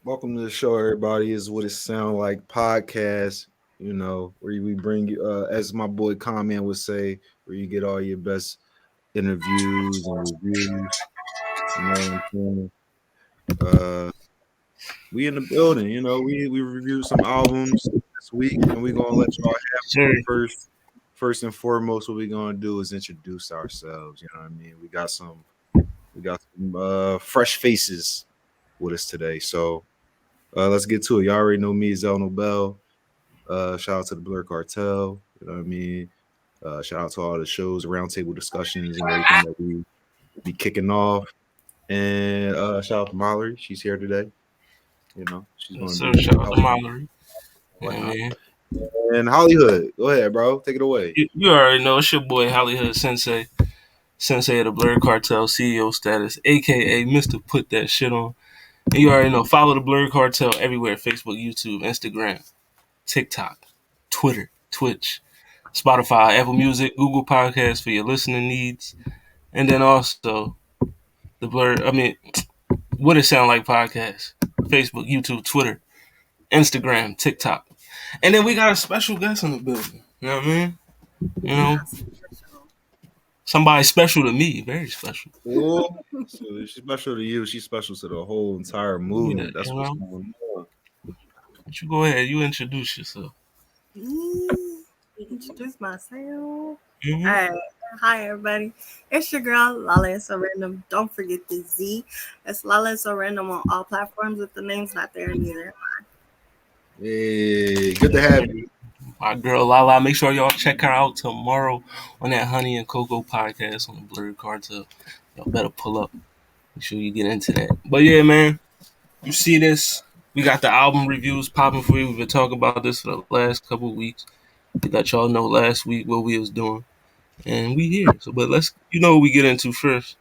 Welcome to the show, everybody. Is what it sound like podcast. You know, where we bring you, as my boy Comment would say, where you get all your best interviews and reviews. You know what I'm saying? We in the building. You know, we reviewed some albums this week, and we gonna let y'all have Sure. first and foremost. What we gonna do is introduce ourselves. You know what I mean? We got some fresh faces with us today. So let's get to it. Y'all already know me, Zell Nobel. Shout out to the Blur Cartel. You know what I mean? Shout out to all the shows, roundtable discussions, and everything that we be kicking off. And shout out to Mallory. She's here today. You know, she's going to be shout out to Mallory. Yeah, and Hollywood. Go ahead, bro. Take it away. You already know it's your boy Hollywood Sensei of the Blur Cartel CEO status, aka Mr. Put That Shit On. And you already know, follow the Blur Cartel everywhere: Facebook, YouTube, Instagram, TikTok, Twitter, Twitch, Spotify, Apple Music, Google Podcasts for your listening needs. And then also the What It Sound Like podcast, Facebook, YouTube, Twitter, Instagram, TikTok. And then we got a special guest in the building. You know what I mean? You know, somebody special to me, very special. Cool. So she's special to you. She's special to the whole entire movement. Yeah, That's what's going on. But you go ahead. You introduce yourself. Introduce myself. Mm-hmm. All right. Hi, everybody. It's your girl, Lala So Random. Don't forget the Z. It's Lala So Random on all platforms. If the name's not there, neither am I. Hey, good to have you. My girl Lala. Make sure y'all check her out tomorrow on that Honey and Cocoa podcast on the Blurred Cartel. Y'all better pull up. Make sure you get into that. But yeah, man, you see this. We got the album reviews popping for you. We've been talking about this for the last couple of weeks. We let y'all know last week what we was doing. And we here. So, but let's, what we get into first.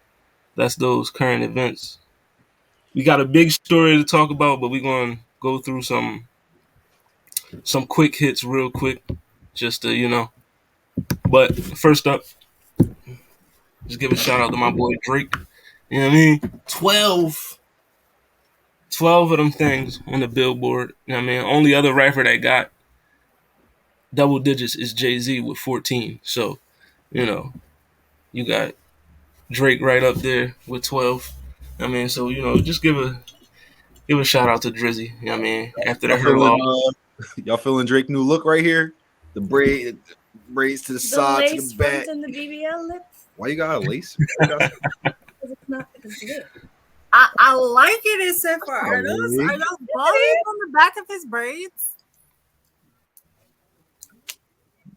That's those current events. We got a big story to talk about, but we're going to go through some quick hits real quick. Just to, But first up, just give a shout out to my boy Drake. You know what I mean? 12 of them things on the Billboard. You know what I mean? Only other rapper that got double digits is Jay-Z with 14. So, you got Drake right up there with 12. I mean, so, just give a shout out to Drizzy. You know what I mean? After that y'all feeling Drake new look right here? The braids to the side, to the back. And the BBL lips. Why you got a lace? Because it's not lit. I like it except for are those balls on the back of his braids?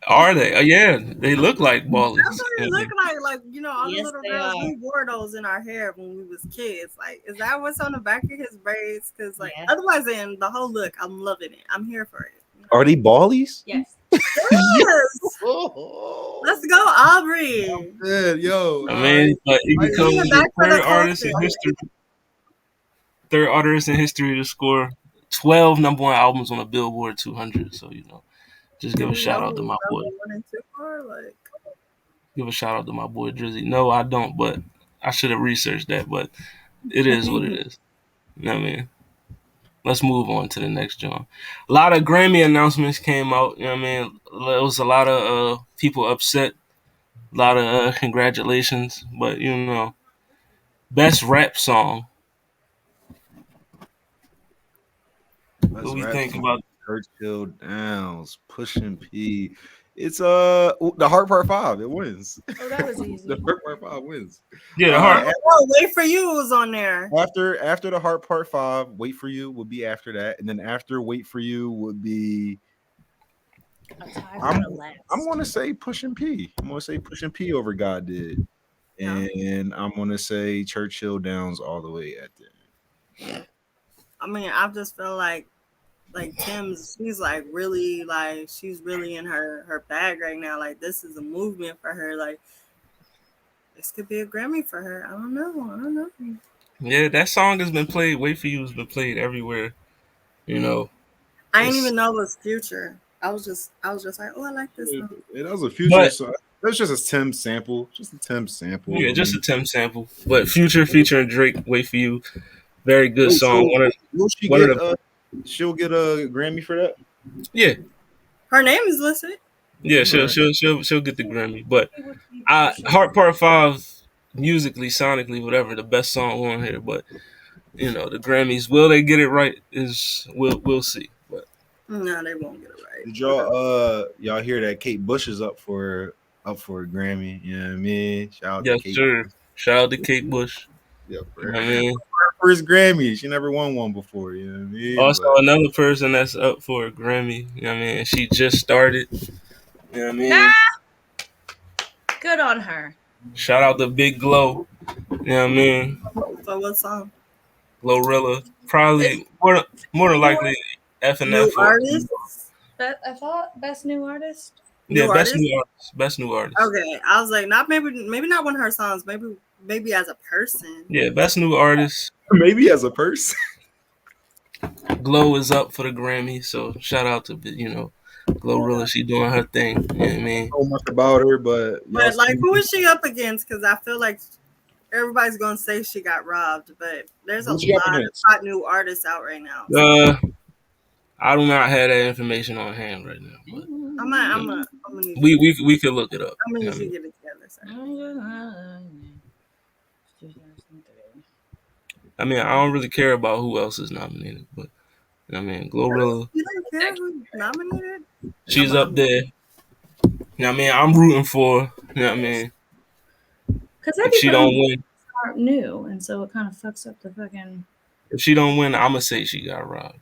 Are they? Yeah, they look like ballers. That's what they look like. Like, all the little girls, we wore those in our hair when we was kids. Like, is that what's on the back of his braids? Because, otherwise, in the whole look, I'm loving it. I'm here for it. Are they ballies? Yes. Yes. Let's go, Aubrey. Yeah, yo. I mean, but he becomes the third artist in history to score 12 number one albums on the Billboard 200. So, just give a shout out to my boy. Give a shout out to my boy Drizzy. No, I don't, but I should have researched that. But it is what it is. You know what I mean? Let's move on to the next joint. A lot of Grammy announcements came out. You know what I mean? There was a lot of people upset. A lot of congratulations. But, best rap song. What do we think about Churchill Downs, Pushing P? It's the Heart Part 5. It wins. Oh, that was easy. The Heart Part 5 wins. Yeah, the Heart. Wait for You was on there. After the Heart Part 5, Wait for You would be after that, and then after Wait for You would be. I'm going to say Pushing P. I'm going to say Pushing P over God Did, and I'm going to say Churchill Downs all the way at the end. I mean, I just feel like Tim's, she's really in her bag right now. Like, this is a movement for her. Like, this could be a Grammy for her. I don't know. Yeah, that song has been played. Wait for You has been played everywhere. I didn't even know it was Future. I was just like, oh, I like this song. That was a Future But song. That's just a Tim sample. Just a Tim sample. yeah, I just mean, a Tim sample. But Future featuring Drake, "Wait for You," very good wait, song. so will she One of get? the She'll get a Grammy for that. yeah. Her name is listed. Yeah, she'll Alright. she'll get the Grammy. But Heart Part 5 musically, sonically, whatever, the best song on here. But the Grammys, will they get it right? Is we'll see. But No, they won't get it right. Did y'all hear that Kate Bush is up for a Grammy? You know what I mean? Shout out to yes, Kate. sir. Shout out to Kate Bush. Yeah, You know what I mean? her first Grammy. She never won one before. You know what I mean? Also, But another person that's up for a Grammy. You know what I mean? She just started. You know what I mean? Ah! Good on her. Shout out to Big Glow. You know what I mean? So what song? Glorilla. Probably more than likely F and New F or artists. I thought best new artist. yeah, New best artist. new artist. Best new artist. Okay, I was like, maybe not one of her songs. Maybe as a person. Yeah, best new artist. maybe as a person. Glow is up for the Grammy, so shout out to Glorilla. She doing her thing. You know what I mean? So much about her, but But like, who is she up against? Because I feel like everybody's gonna say she got robbed, but there's a Who's she up lot of against? hot new artists out right now. I do not have that information on hand right now, but I'm gonna need we could look it up. I'm gonna You need know you what to get it together. Sir. I mean, I don't really care about who else is nominated, but I mean, Glorilla, You don't care who's nominated? she's up there. You know what I mean? I'm rooting for her. You know what I mean? Because If she don't win, aren't new, and so it kind of fucks up the fucking. if she don't win, I'ma say she got robbed.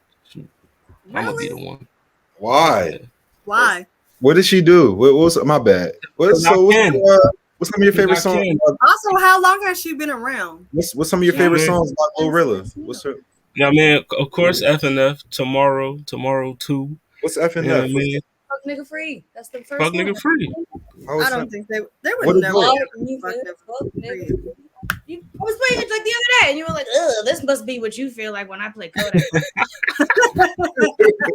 I'ma be the Really? one. Why? Yeah. Why? What did she do? What was my bad? What's I can. what's some of your favorite I songs? can. Also, how long has she been around? What's some of your Yeah, favorite man. songs about Glorilla? What's her? You know what I mean? Of course, F and F, Tomorrow 2. What's F You and know what I F? mean? Fuck nigga free. That's the first Fuck one. nigga free. How I is don't that? think they What would is never that? ever fuck them free. I was playing it like the other day, and you were like, "Ugh, this must be what you feel like when I play Kodak."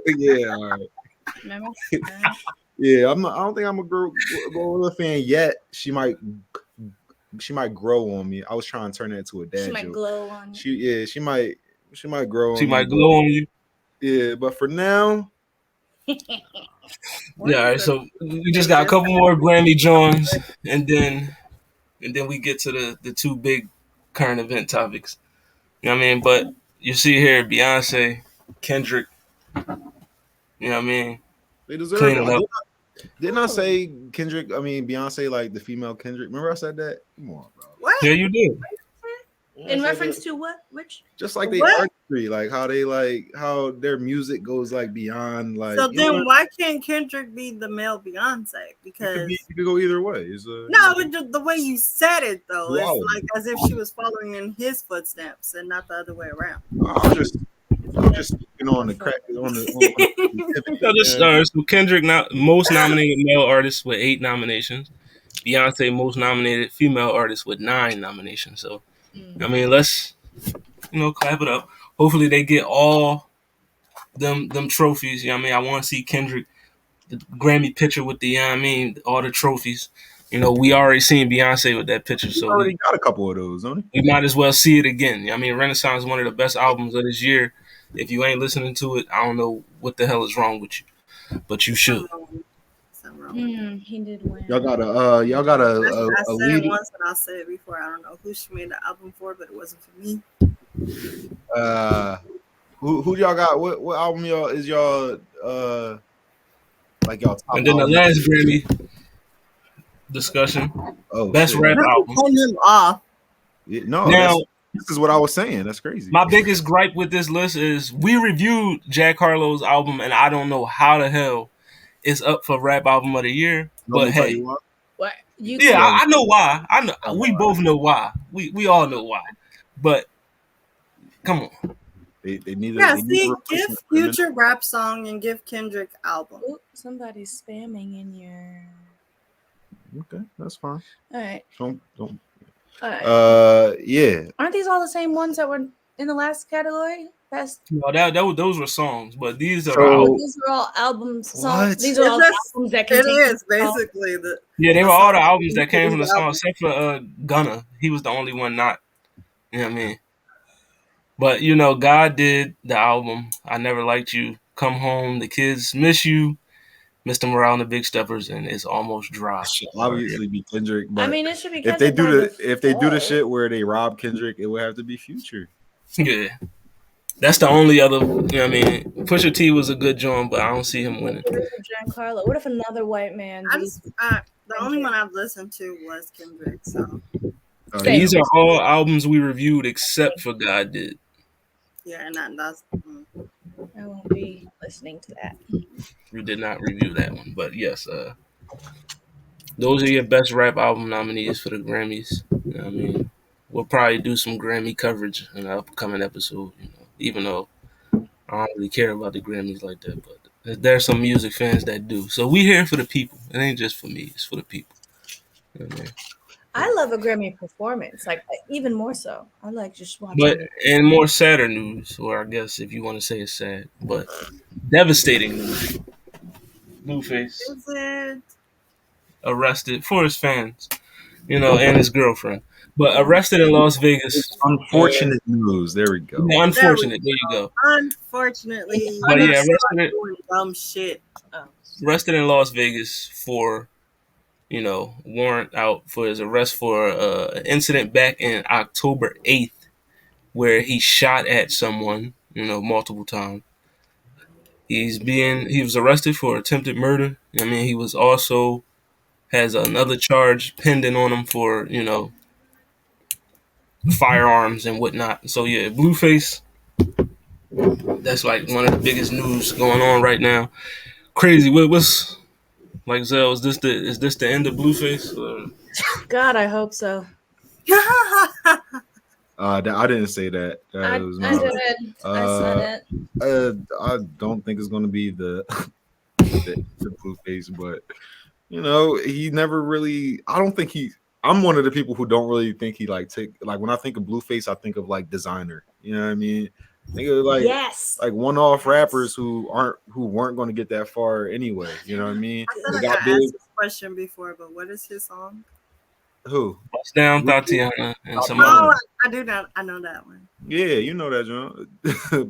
Yeah, all right. Remember? Yeah, I don't think I'm a Glorilla fan yet. She might grow on me. I was trying to turn that into a dad She might joke. glow on you. She might grow She on might me. glow on you. Yeah, but for now, Yeah, all right. So we just got a couple more Grammy joins, and then we get to the two big current event topics. You know what I mean? But you see here, Beyonce, Kendrick. You know what I mean? they deserve Clean it. it up. Didn't I say Kendrick? I mean Beyonce, like the female Kendrick. Remember I said that? Come on, bro. What? Yeah, you did. Yeah, I In said reference that. to what? Which? Just like they What? artistry, like how their music goes like beyond like. So You know, then, why can't Kendrick be the male Beyonce? Because it could go either way. It's no, but the way you said it though, Wow. it's like as if she was following in his footsteps and not the other way around. I'm just speaking on the crack on the. So Kendrick, most nominated male artist with 8 nominations. Beyonce, most nominated female artist with 9 nominations. So, I mean, let's clap it up. Hopefully, they get all them trophies. You know what I mean? I want to see Kendrick, the Grammy picture with the, you know what I mean, all the trophies. We already seen Beyonce with that picture, He so already got a couple of those, don't he? we might as well see it again. You know what I mean, Renaissance is one of the best albums of this year. If you ain't listening to it, I don't know what the hell is wrong with you, but you should. Something wrong. He did win. Y'all got a I said lead. it once and I'll say it before. I don't know who she made the album for, but it wasn't for me. Who y'all got? What album y'all is y'all like y'all top And then the album? last Grammy discussion, Oh, best shit. rap Never album. turn him off. Yeah, no, Now, this is what I was saying. That's crazy. my biggest gripe with this list is we reviewed Jack Harlow's album, and I don't know how the hell it's up for rap album of the year. Let me But tell hey, you what. What? You yeah, I know why. I know we why. both know why. We all know why. But come on, They need Yeah, they need a see, give replacement for them. Future rap song and give Kendrick album. Ooh, somebody's spamming in your. Okay, that's fine. All right. Don't. All right. Yeah. Aren't these all the same ones that were in the last category? Fest? No, those were songs, but these are So- Oh, albums. these are all albums. What? These are all albums that It contain. is basically the. Yeah, they the were all the song- albums that came from the song, album. except for Gunna. He was the only one not. You know what I mean? But you know, God did the album. I Never Liked You, Come Home, The Kids Miss You, Mr. Morale and the Big Steppers, and It's Almost Dry. It should obviously be Kendrick, but I mean, it should be. if they Kendrick do by if they do the default. shit where they rob Kendrick, it would have to be Future. Yeah. That's the only other, you know what I mean? Pusha T was a good joint, but I don't see him winning. What if Giancarlo? What if another white man? The only one I've listened to was Kendrick. So Same. These are all albums we reviewed except for God Did. yeah, and that's. I won't be listening to that. We did not review that one, but yes, those are your best rap album nominees for the Grammys. You know what I mean? We'll probably do some Grammy coverage in an upcoming episode, you know, even though I don't really care about the Grammys like that, but there's some music fans that do. So we here for the people. It ain't just for me, it's for the people. You know what I mean? I love a Grammy performance, like even more so. I like just watching. But it. in more sadder news, or I guess if you want to say it's sad, but devastating news. Blueface Is it? arrested for his fans, you know, and his girlfriend. But arrested in Las Vegas. Unfortunate news. There we go. Yeah, unfortunate. There you go. Unfortunately, But yeah, doing dumb shit. arrested in Las Vegas for, you know, warrant out for his arrest for an incident back in October 8th where he shot at someone, you know, multiple times. He was arrested for attempted murder. I mean, he was also has another charge pending on him for, you know, firearms and whatnot. So yeah, Blueface, that's like one of the biggest news going on right now. Crazy. What's like Zell? Is this the end of Blueface? Or? God, I hope so. I didn't say that. I Was did. I said it. I don't think it's going to be the Blueface, but you know, he never really. I don't think he. I'm one of the people who don't really think he like when I think of Blueface, I think of like designer. You know what I mean? Think of like one-off rappers who weren't going to get that far anyway. You know what I mean? I feel like I asked this question before, but what is his song? Who? Bust Down, Tatiana, and some Oh, others. I do not. I know that one. Yeah, you know that, John.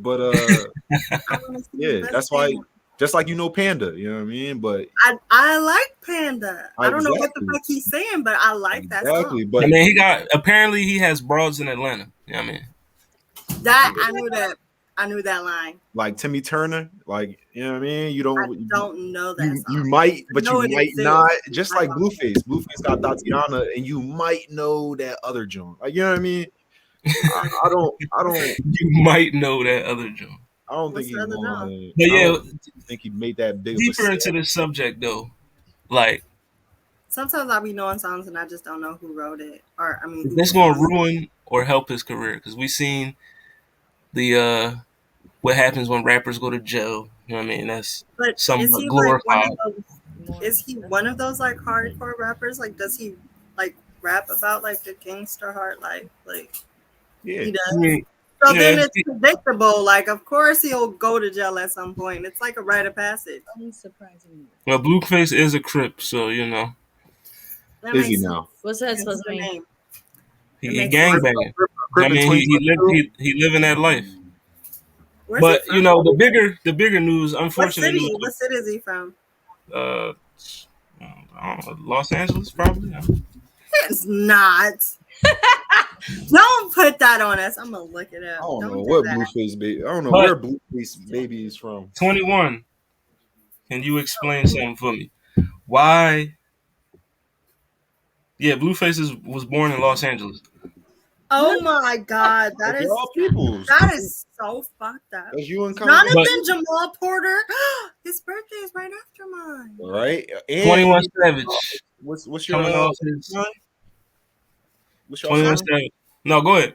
But I wanna see yeah, Best that's why. Thing. Just like you know Panda, you know what I mean? But I like Panda. I don't know what the Exactly. fuck he's saying, but I like that exactly. song. But I mean, he has broads in Atlanta. You know what I mean? That I knew that. I knew that line. like Timmy Turner, like you know what I mean? You I don't don't know that you, song. you might, but know you it might exists. not. Just I like don't. Blueface. Blueface got Tatiana, and you might know that other joint. Like you know what I mean? I don't You might know that other joint. think What's he the other won. joint? But I yeah, don't think he made that big of a deeper into step. the subject though, like Sometimes I'll be knowing songs and I just don't know who wrote it. Or I mean, who this gonna performed it. ruin or help his career because we seen the what happens when rappers go to jail. You know what I mean? That's But somewhat is he glorified. like one of those? Is he one of those like hardcore rappers? Like, does he like rap about like the gangster heart life? Like Yeah. he I does. mean, So yeah, then it's predictable. Like, of course he'll go to jail at some point. It's like a rite of passage. Unsurprisingly. well, Blueface is a Crip, so you know That Is he makes now? What's that sense supposed to to the mean? name. he It makes gang sense. banging. Crip I in mean, 2022? he living that life. Where's But he from? you know, the bigger news, What unfortunate city? news. What city is he from? I don't know, Los Angeles, probably. It's not. Don't put that on us. I'm gonna look it I up. don't know do what that. Blueface baby. I don't know But- where Blueface baby is from. 21. Can you explain something for me? Why? Yeah, Blueface was born in Los Angeles. Oh my god, that They're is all peoples. so fucked up. That's you and Jonathan But- Jamal Porter. His birthday is right after mine. right? And 21 Savage what's your coming off his son? What's your 21 son? Savage. No, go ahead.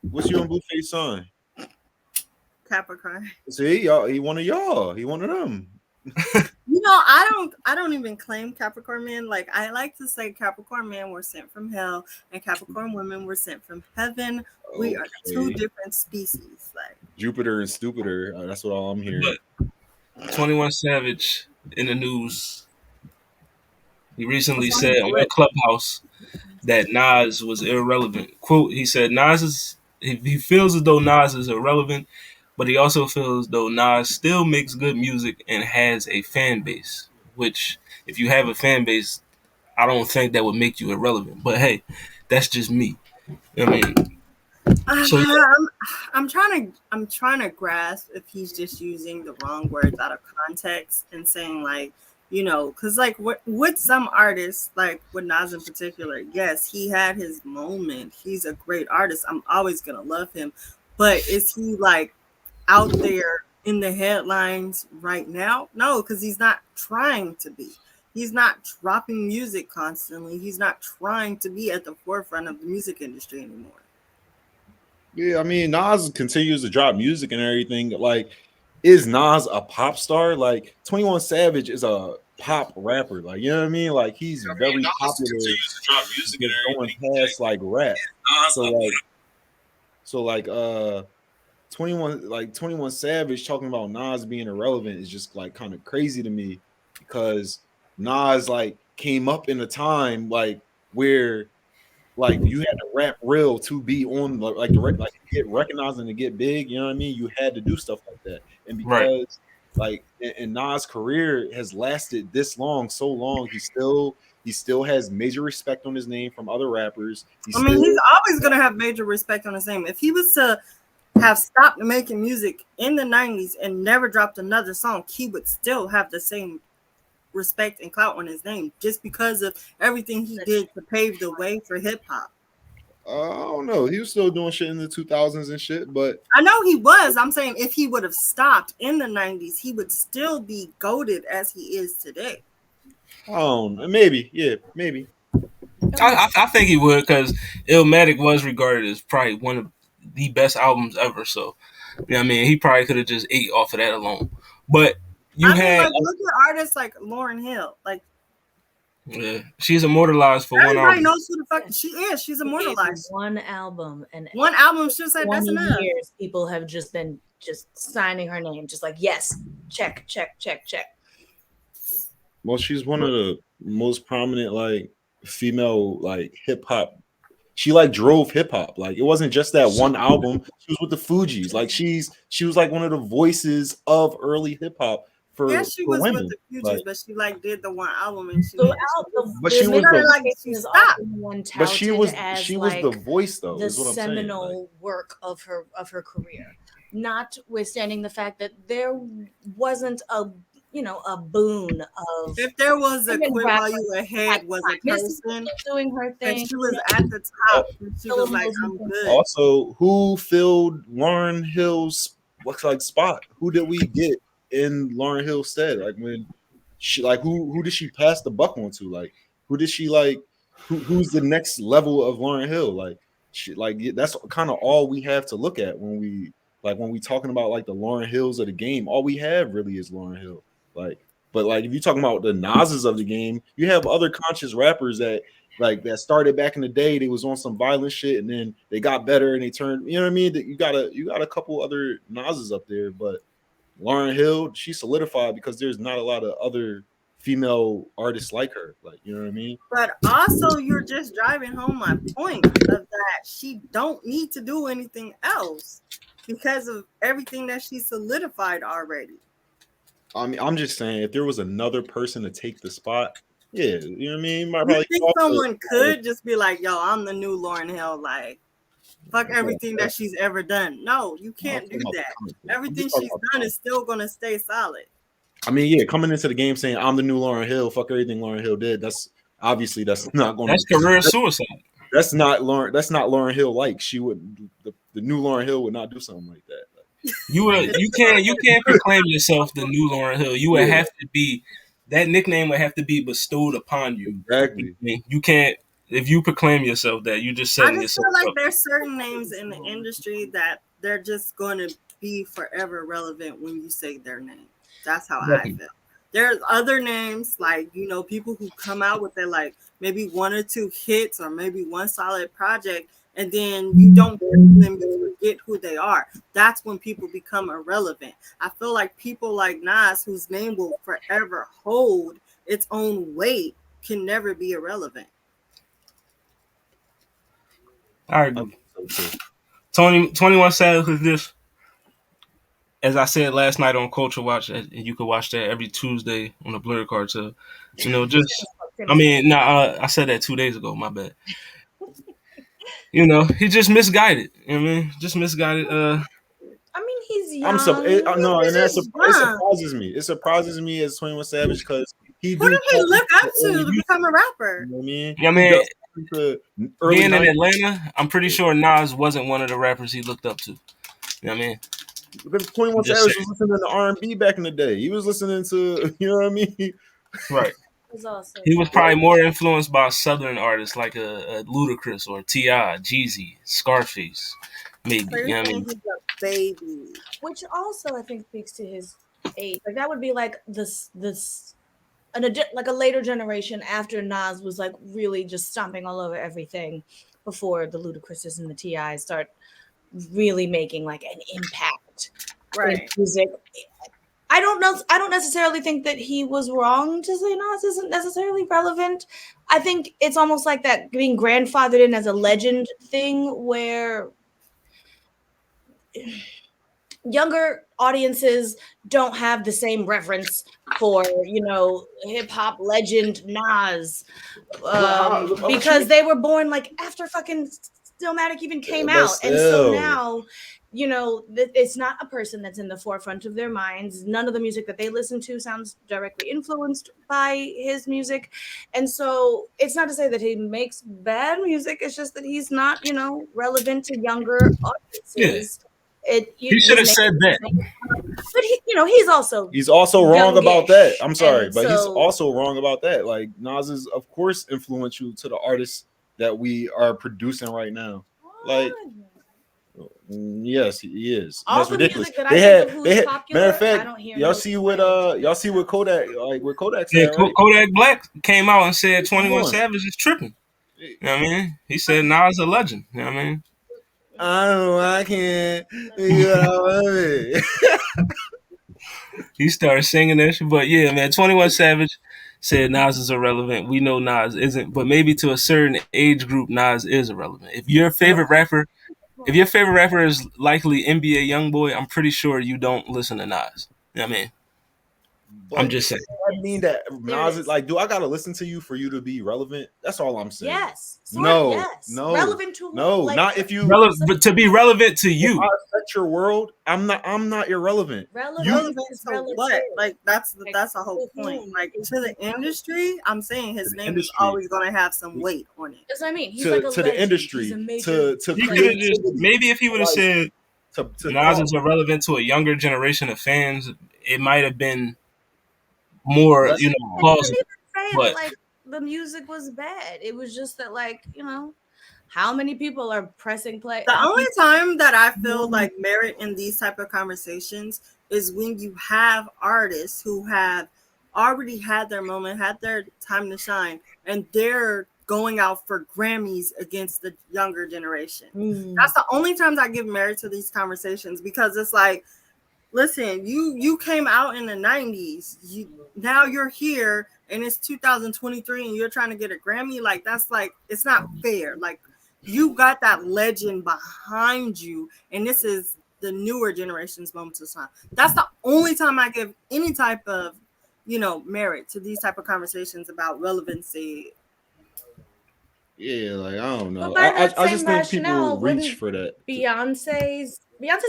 What's your and Blueface son? Capricorn. See, y'all, he one of y'all. He one of them. You know, I don't even claim Capricorn men. Like I like to say Capricorn men were sent from hell and Capricorn women were sent from heaven. We are two Okay. different species. Like Jupiter and Stupider. That's what all I'm hearing. But 21 Savage in the news. He recently what's on his said on list? Clubhouse that Nas was irrelevant. Quote, he said he feels as though Nas is irrelevant, but he also feels as though Nas still makes good music and has a fan base. Which, if you have a fan base, I don't think that would make you irrelevant. But hey, that's just me. I mean, so yeah, I'm trying to grasp if he's just using the wrong words out of context and saying like, you know, because like with some artists, like with Nas in particular, yes, he had his moment. He's a great artist. I'm always gonna love him, but is he like out there in the headlines right now? No, because he's not trying to be. He's not dropping music constantly. He's not trying to be at the forefront of the music industry anymore. Yeah, I mean, Nas continues to drop music and everything. Like, is Nas a pop star? Like, 21 Savage is a pop rapper. Like, you know what I mean? Like, he's I mean, very Nas popular, continues to drop music and just going everything. But past like rap. Nas, So like, so like, 21 Savage talking about Nas being irrelevant is just like kind of crazy to me because Nas like came up in a time like where like you had to rap real to be on like to get recognized and to get big. You know what I mean? You had to do stuff like that, and right. because like and Nas' career has lasted this long, so long, he still has major respect on his name from other rappers. He I mean, he's still always gonna have major respect on his name. If he was to have stopped making music in the 90s and never dropped another song, he would still have the same respect and clout on his name just because of everything he did to pave the way for hip hop. I don't know. He was still doing shit in the 2000s and shit, but I know he was. I'm saying if he would have stopped in the 90s, he would still be goated as he is today. I don't know. Maybe, yeah, maybe. I think he would because Illmatic was regarded as probably one of the best albums ever. So, you know what I mean? He probably could have just ate off of that alone. But you I mean, had, like, look at artists like Lauryn Hill. Like, she's immortalized for one everybody album. knows who the fuck she is. She's He gave immortalized. one album, and One album, she was like, that's 20 enough. years, people have just been just signing her name, just like, yes, check, check, check, check. Well, she's one of the most prominent like female like hip hop. She like drove hip hop. Like it wasn't just that one album. She was with the Fugees. Like she was like one of the voices of early hip hop Yeah, for she for was with women. the Fugees, Like, but she like did the one album and she So made it. but she was kinda the like she stopped. but she was as she was like the voice though. the Is what I'm saying. Like, seminal work of her career, notwithstanding the fact that there wasn't a a boon of If there was a women quit while rappers you at ahead was the a time. Missy person kept doing her and thing. she was at the top and she was like, I'm good. also, who filled Lauren Hill's looks like spot? Who did we get in Lauren Hill's stead? Like when she like who did she pass the buck on to? Like who did she like who's the next level of Lauren Hill? Like she like that's kind of all we have to look at when we talking about like the Lauren Hills of the game. All we have really is Lauren Hill. Like but like if you're talking about the Nas's of the game, you have other conscious rappers that like that started back in the day. They was on some violent shit, and then they got better, and they turned. You know what I mean? That you got a couple other Nas's up there, but Lauren Hill, she solidified because there's not a lot of other female artists like her. Like you know what I mean? But also you're just driving home my point of that she don't need to do anything else because of everything that she solidified already. I mean, I'm just saying, if there was another person to take the spot, yeah, you know what I mean? Might You probably think someone could just be like, yo, I'm the new Lauryn Hill, like fuck everything that she's ever done. No, you can't do that. Everything she's done is still gonna stay solid. I mean, yeah, coming into the game saying I'm the new Lauren Hill, fuck everything Lauren Hill did. That's obviously that's not going That's to career suicide. That's not Lauren. That's not Lauren Hill. Like she would, the new Lauren Hill would not do something like that. You can't proclaim yourself the new Lauryn Hill. You would have to be that nickname would have to be bestowed upon you. Exactly. You can't if you proclaim yourself that you just I setting just yourself feel like up. there's certain names in the industry that they're just going to be forever relevant when you say their name. That's how I feel. There's other names like, you know, people who come out with their like maybe one or two hits or maybe one solid project, and then you don't hear from them, you forget who they are. That's when people become irrelevant. I feel like people like Nas, whose name will forever hold its own weight, can never be irrelevant. I agree. 21 Savage is this, as I said last night on Culture Watch, and you could watch that every Tuesday on the Blurred Cartel. You know, just I mean, I said that 2 days ago. My bad. You know, he just misguided. You know what I mean, just misguided. I mean, he's young. I'm so no, and He's it young. surprises me. It surprises me as 21 Savage because he Who do did he look up to early youth, become a rapper? you know what I mean? I mean, He does listen to early being in 90s. Atlanta, I'm pretty sure Nas wasn't one of the rappers he looked up to. You know what I mean? 21 Just Savage saying. was listening to R&B back in the day. He was listening to, you know what I mean? Right. Was also He was probably more influenced by Southern artists like a Ludacris or T.I., Jeezy, Scarface, maybe. So You you're know what I saying mean? he's a baby. which also I think speaks to his age. Like that would be like like a later generation after Nas was like really just stomping all over everything before the Ludacris's and the T.I.s start really making like an impact in Right. music. I don't know. I don't necessarily think that he was wrong to say Nas isn't necessarily relevant. I think it's almost like that being grandfathered in as a legend thing where younger audiences don't have the same reverence for, you know, hip hop legend Nas because they were born like after fucking Stillmatic even came But out. And so still. now, you know, it's not a person that's in the forefront of their minds. None of the music that they listen to sounds directly influenced by his music. And so it's not to say that he makes bad music. It's just that he's not, you know, relevant to younger audiences. He should have said that. But he, you know, he's also wrong about that. I'm sorry, and but he's so- also wrong about that. Like Nas is of course influential to the artists that we are producing right now. Like yes, he is. All That's the ridiculous. music that I think of who's popular, matter of fact, I don't hear y'all no see what y'all see what Kodak where Kodak's Yeah, at, right? Kodak Black came out and said 21 on. Savage is tripping. You know what I mean? He said Nas a legend. You know what I mean? I can't. You know, I love it. He started singing that shit. But yeah, man, 21 Savage said Nas is irrelevant. We know Nas isn't, but maybe to a certain age group, Nas is irrelevant. If your favorite rapper is likely NBA YoungBoy, I'm pretty sure you don't listen to Nas. You know what I mean? But I'm just saying. I mean that Nas is is. like, do I gotta listen to you for you to be relevant? That's all I'm saying. Yes. No, yes. Relevant to who? no, Like, not if you But to be relevant to if you. I affect your world. I'm not irrelevant. Relevant is to relative. what? Like that's the whole to point. whom? Like to the industry, I'm saying his the name is industry. always gonna have some weight on it. That's what I mean. He's To, like a to the legend. industry, He's a major. to He could have creativity, just maybe if he would have like, said to Nas thought. is irrelevant to a younger generation of fans, it might have been more, Let's- you know, I didn't plausible. even say But that like the music was bad. It was just that like, you know, how many people are pressing play? The How only many- time that I feel like merit in these type of conversations is when you have artists who have already had their moment, had their time to shine, and they're going out for Grammys against the younger generation. That's the only times I give merit to these conversations, because it's like, listen, you came out in the 90s. Now you're here and it's 2023 and you're trying to get a Grammy. Like, that's like, it's not fair. Like, you got that legend behind you, and this is the newer generation's moment of time. That's the only time I give any type of, you know, merit to these type of conversations about relevancy. Yeah, like I don't know. But by that I same just think rationale, people reach wouldn't for that. Beyonce's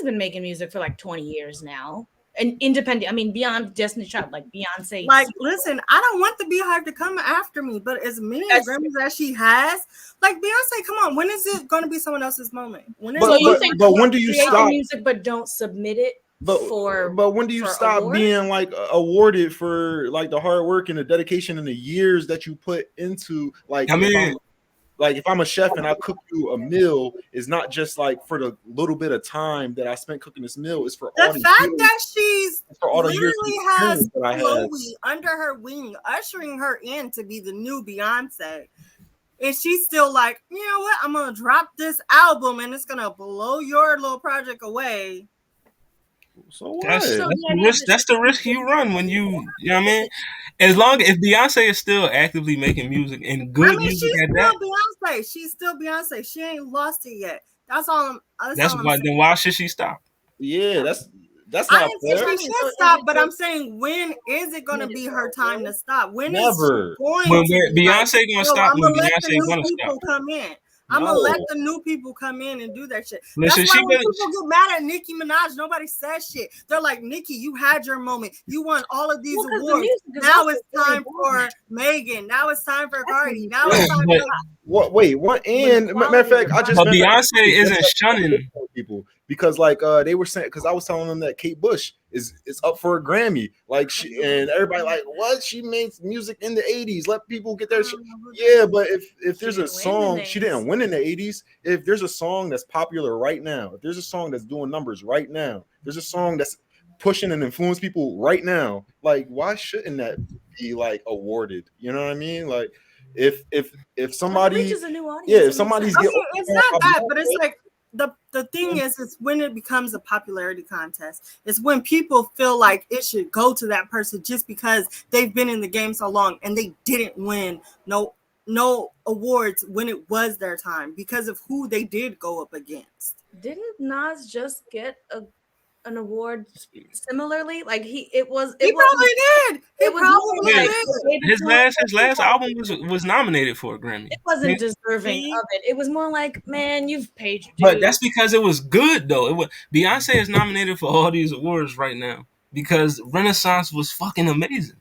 been making music for like 20 years now. And independent, I mean, beyond Destiny Child, like Beyonce. Like, listen, I don't want the Beehive to come after me, but as many Grammys as she has, like Beyonce, come on, when is it going to be someone else's moment? When is But, it? you think but when do you create the stop? music but don't submit it But when do you for stop award? being like awarded for like the hard work and the dedication and the years that you put into like? I mean, Like if I'm a chef and I cook you a meal, it's not just like for the little bit of time that I spent cooking this meal. It's for The all the fact years, that she's for all the years of literally has experience that I had. Chloe under her wing, ushering her in to be the new Beyonce. And she's still like, you know what? I'm gonna drop this album and it's gonna blow your little project away. So what? That's So the the idea risk. that That's the risk you run when you know what I mean. As long if Beyonce is still actively making music and good I mean, music she's at still that, Beyonce. She's still Beyonce. She ain't lost it yet. That's all I'm. That's that's all I'm why. saying. Then why should she stop? Yeah, that's I not didn't say fair. she should stop, but I'm saying when is it going to be her time to stop? When is Never. she going When to be like, Beyonce gonna yo, stop? I'm When gonna let the Beyonce new gonna people stop? come in. I'm gonna No. let the new people come in and do that shit. Listen, That's why she when been. people get mad at Nicki Minaj, nobody says shit. They're like, Nicki, you had your moment. You won all of these Well, 'cause the awards. music is Now also it's very time boring. for Megan. Now it's time for That's Cardi. when Now Yeah, it's time but for What? Wait, what? When the And matter of fact, I just but matter of fact, Beyonce isn't shunning. people because like they were saying because I was telling them that Kate Bush is up for a Grammy, like she and everybody like what she makes music in the 80s. Let people get their shit. Yeah, but if there's a song she didn't win in the 80s, if there's a song that's popular right now, if there's a song that's doing numbers right now, there's a song that's pushing and influence people right now, like why shouldn't that be like awarded? You know what I mean? Like if somebody reaches a new audience. yeah, It if makes somebody's sense. get Okay, it's not that, but it's like the thing is, it's when it becomes a popularity contest. It's when people feel like it should go to that person just because they've been in the game so long and they didn't win no awards when it was their time because of who they did go up against. Didn't Nas just get an award similarly? Like He it probably was did. He it was probably more like did. His last album was nominated for a Grammy. it wasn't deserving of it. It was more like, man, you've paid your But dues. that's because it was good though. It was Beyonce is nominated for all these awards right now because Renaissance was fucking amazing.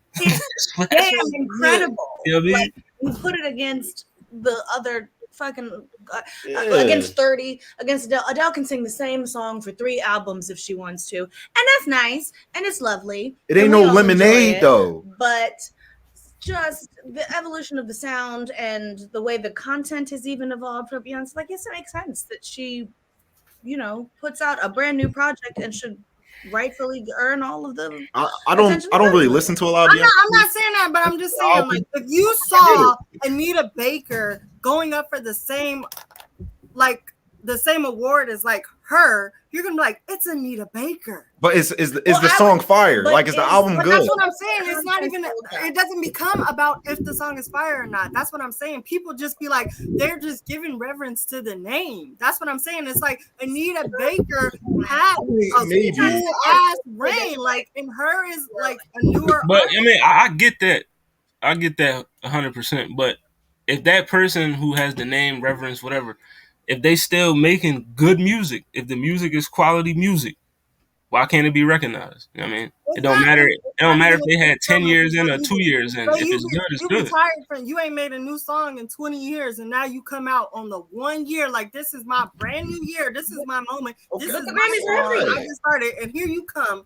Damn incredible. You know what I mean? Like you put it against the other fucking Yeah. against 30 against Adele. Adele can sing the same song for 3 albums if she wants to, and that's nice and it's lovely. It ain't and no we all enjoy Lemonade it, though. but just the evolution of the sound and the way the content has even evolved for Beyonce. Like, yes, it makes sense that she, puts out a brand new project and should rightfully earn all of the I attention don't really deserved. listen to a lot of I'm Beyonce. not saying that, but I'm just saying, like, if you saw Anita Baker going up for the same award as like her, you're gonna be like, it's Anita Baker. But is the song fire? Like is the album But good? that's what I'm saying. It's not even. It doesn't become about if the song is fire or not. That's what I'm saying. People just be like, they're just giving reverence to the name. That's what I'm saying. It's like Anita Baker had a cool ass reign, like, and her is like a newer. But I mean, I get that. I get that 100%. But if that person who has the name, reverence, whatever, if they still making good music, if the music is quality music, why can't it be recognized? You know what I mean? It don't matter. It don't matter if they had 10 years in or 2 years in. If it's good, it's good. Retired from you ain't made a new song in 20 years, and now you come out on the 1 year like this is my brand new year. This is my moment. Okay. This is The my Grammys song. are I just started, and here you come.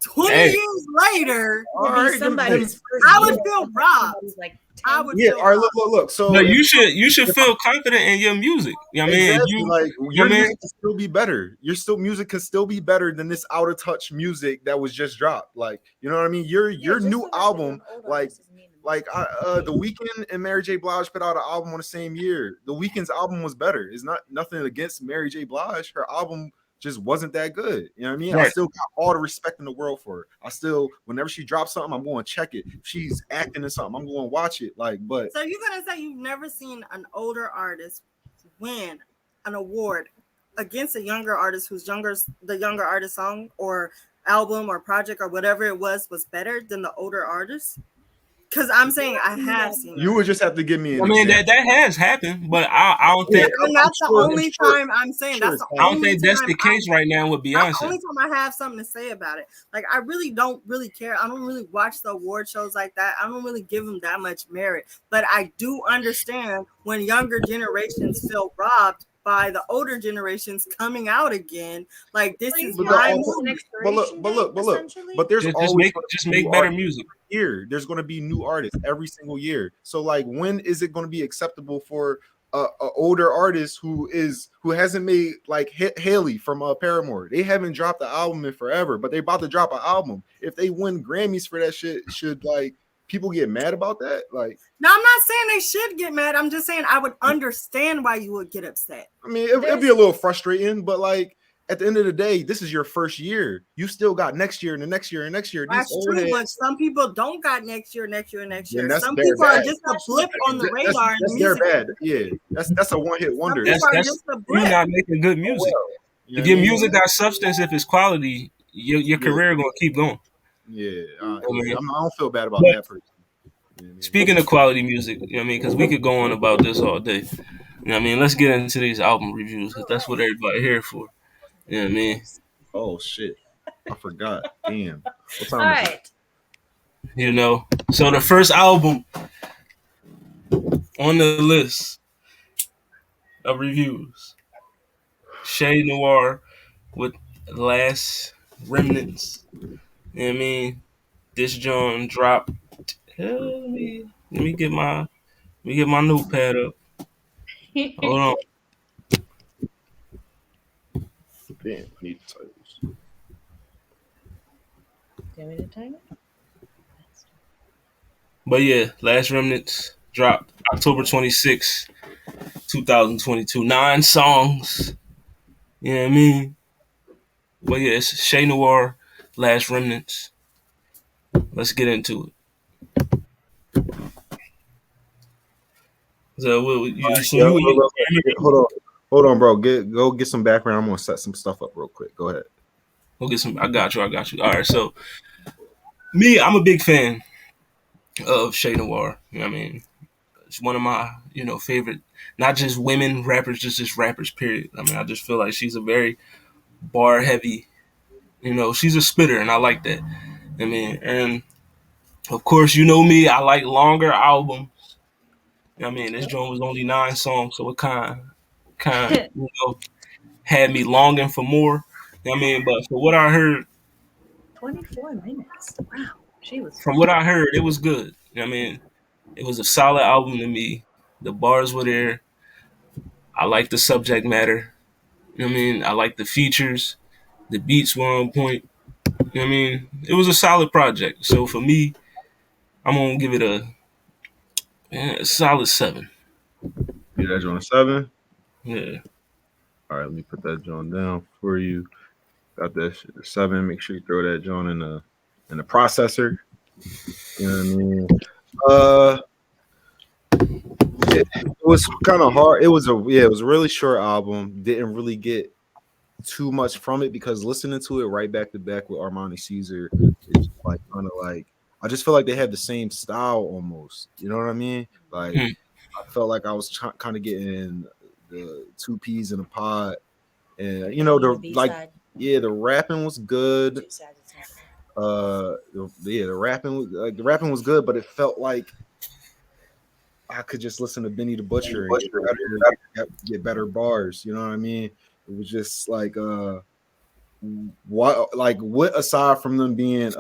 20 Hey. years later, Will be somebody's first I would year. feel robbed. Somebody's like I would Yeah, feel all right, robbed. look. So But you should feel confident in your music. You know what I mean? exactly, like your I mean? music can still be better. Music can still be better than this out of touch music that was just dropped. Like, you know what I mean? Your just new so that album, an old like artist is meaningless. The Weeknd and Mary J. Blige put out an album on the same year. The Weeknd's album was better. It's not nothing against Mary J. Blige. Her album just wasn't that good. You know what I mean? Right. I still got all the respect in the world for her. I still, whenever she drops something, I'm going to check it. If she's acting in something, I'm going to watch it. Like, but So you're gonna say you've never seen an older artist win an award against a younger artist the younger artist song or album or project or whatever it was better than the older artist? Because I'm saying I have seen you would just have to give me an I mean example. that has happened, but I don't think and that's the only time I'm saying that's the I don't only think that's time the case right now with That's the Beyonce. only time I have something to say about it. Like, I really don't really care. I don't really watch the award shows like that. I don't really give them that much merit. But I do understand when younger generations feel robbed by the older generations coming out again. Like, this is my movement. But look. But there's Just always make better music. Year there's going to be new artists every single year. So like, when is it going to be acceptable for a older artist who hasn't made like Haley from Paramore. They haven't dropped the album in forever, but they about to drop an album. If they win Grammys for that shit, should like people get mad about that? Like, no, I'm not saying they should get mad. I'm just saying I would understand why you would get upset. I mean, it'd be a little frustrating, but like at the end of the day, this is your first year. You still got next year and the next year and next year. That's true, but some people don't got next year. Some they're people bad. are just a blip on the radar. That's their bad. Yeah, that's a one-hit wonder. That's you're not making good music. Oh, well. If your music got substance, if it's quality, your career gonna keep going. Yeah, I don't feel bad about that person. You know what I mean? Speaking of quality music, you know what I mean? Because we could go on about this all day. You know what I mean? Let's get into these album reviews because that's what everybody here for. You know what I mean? Oh shit, I forgot. Damn. What time All is it? right. You know, so the first album on the list of reviews, Chez Noir with Last Remnants. You know what I mean? This John dropped. Let me get my notepad up. Hold on. Damn, I need the titles. Do you want me to time it? But yeah, Last Remnants dropped October 26, 2022. 9 songs. You know what I mean? But yeah, it's Chez Noir, Last Remnants. Let's get into it. So, hold on, bro. Go get some background. I'm gonna set some stuff up real quick. Go ahead. Go get some. I got you. All right. So, I'm a big fan of Chez Noir. You know what I mean? It's one of my, favorite, not just women rappers, just rappers, period. I mean, I just feel like she's a very bar heavy, she's a spitter, and I like that. I mean, and of course, you know me, I like longer albums. I mean, this joint was only 9 songs, so it kind of, had me longing for more. I mean, but for what I heard, 24 minutes. Wow, she was. From what I heard, it was good. I mean, it was a solid album to me. The bars were there. I like the subject matter. I mean, I like the features. The beats were on point. I mean, it was a solid project. So for me, I'm gonna give it a solid 7. You that joint 7? Yeah. All right, let me put that joint down for you. Got that shit at 7. Make sure you throw that joint in the processor. You know what I mean? It was kind of hard. It was a really short album. Didn't really get too much from it because listening to it right back to back with Armani Caesar is like kind of like I just feel like they have the same style almost. You know what I mean? Like I felt like I was kind of getting the 2 peas in a pod, and the rapping was good. The rapping was good, but it felt like I could just listen to Benny the Butcher and get better bars. You know what I mean? It was just like what aside from them being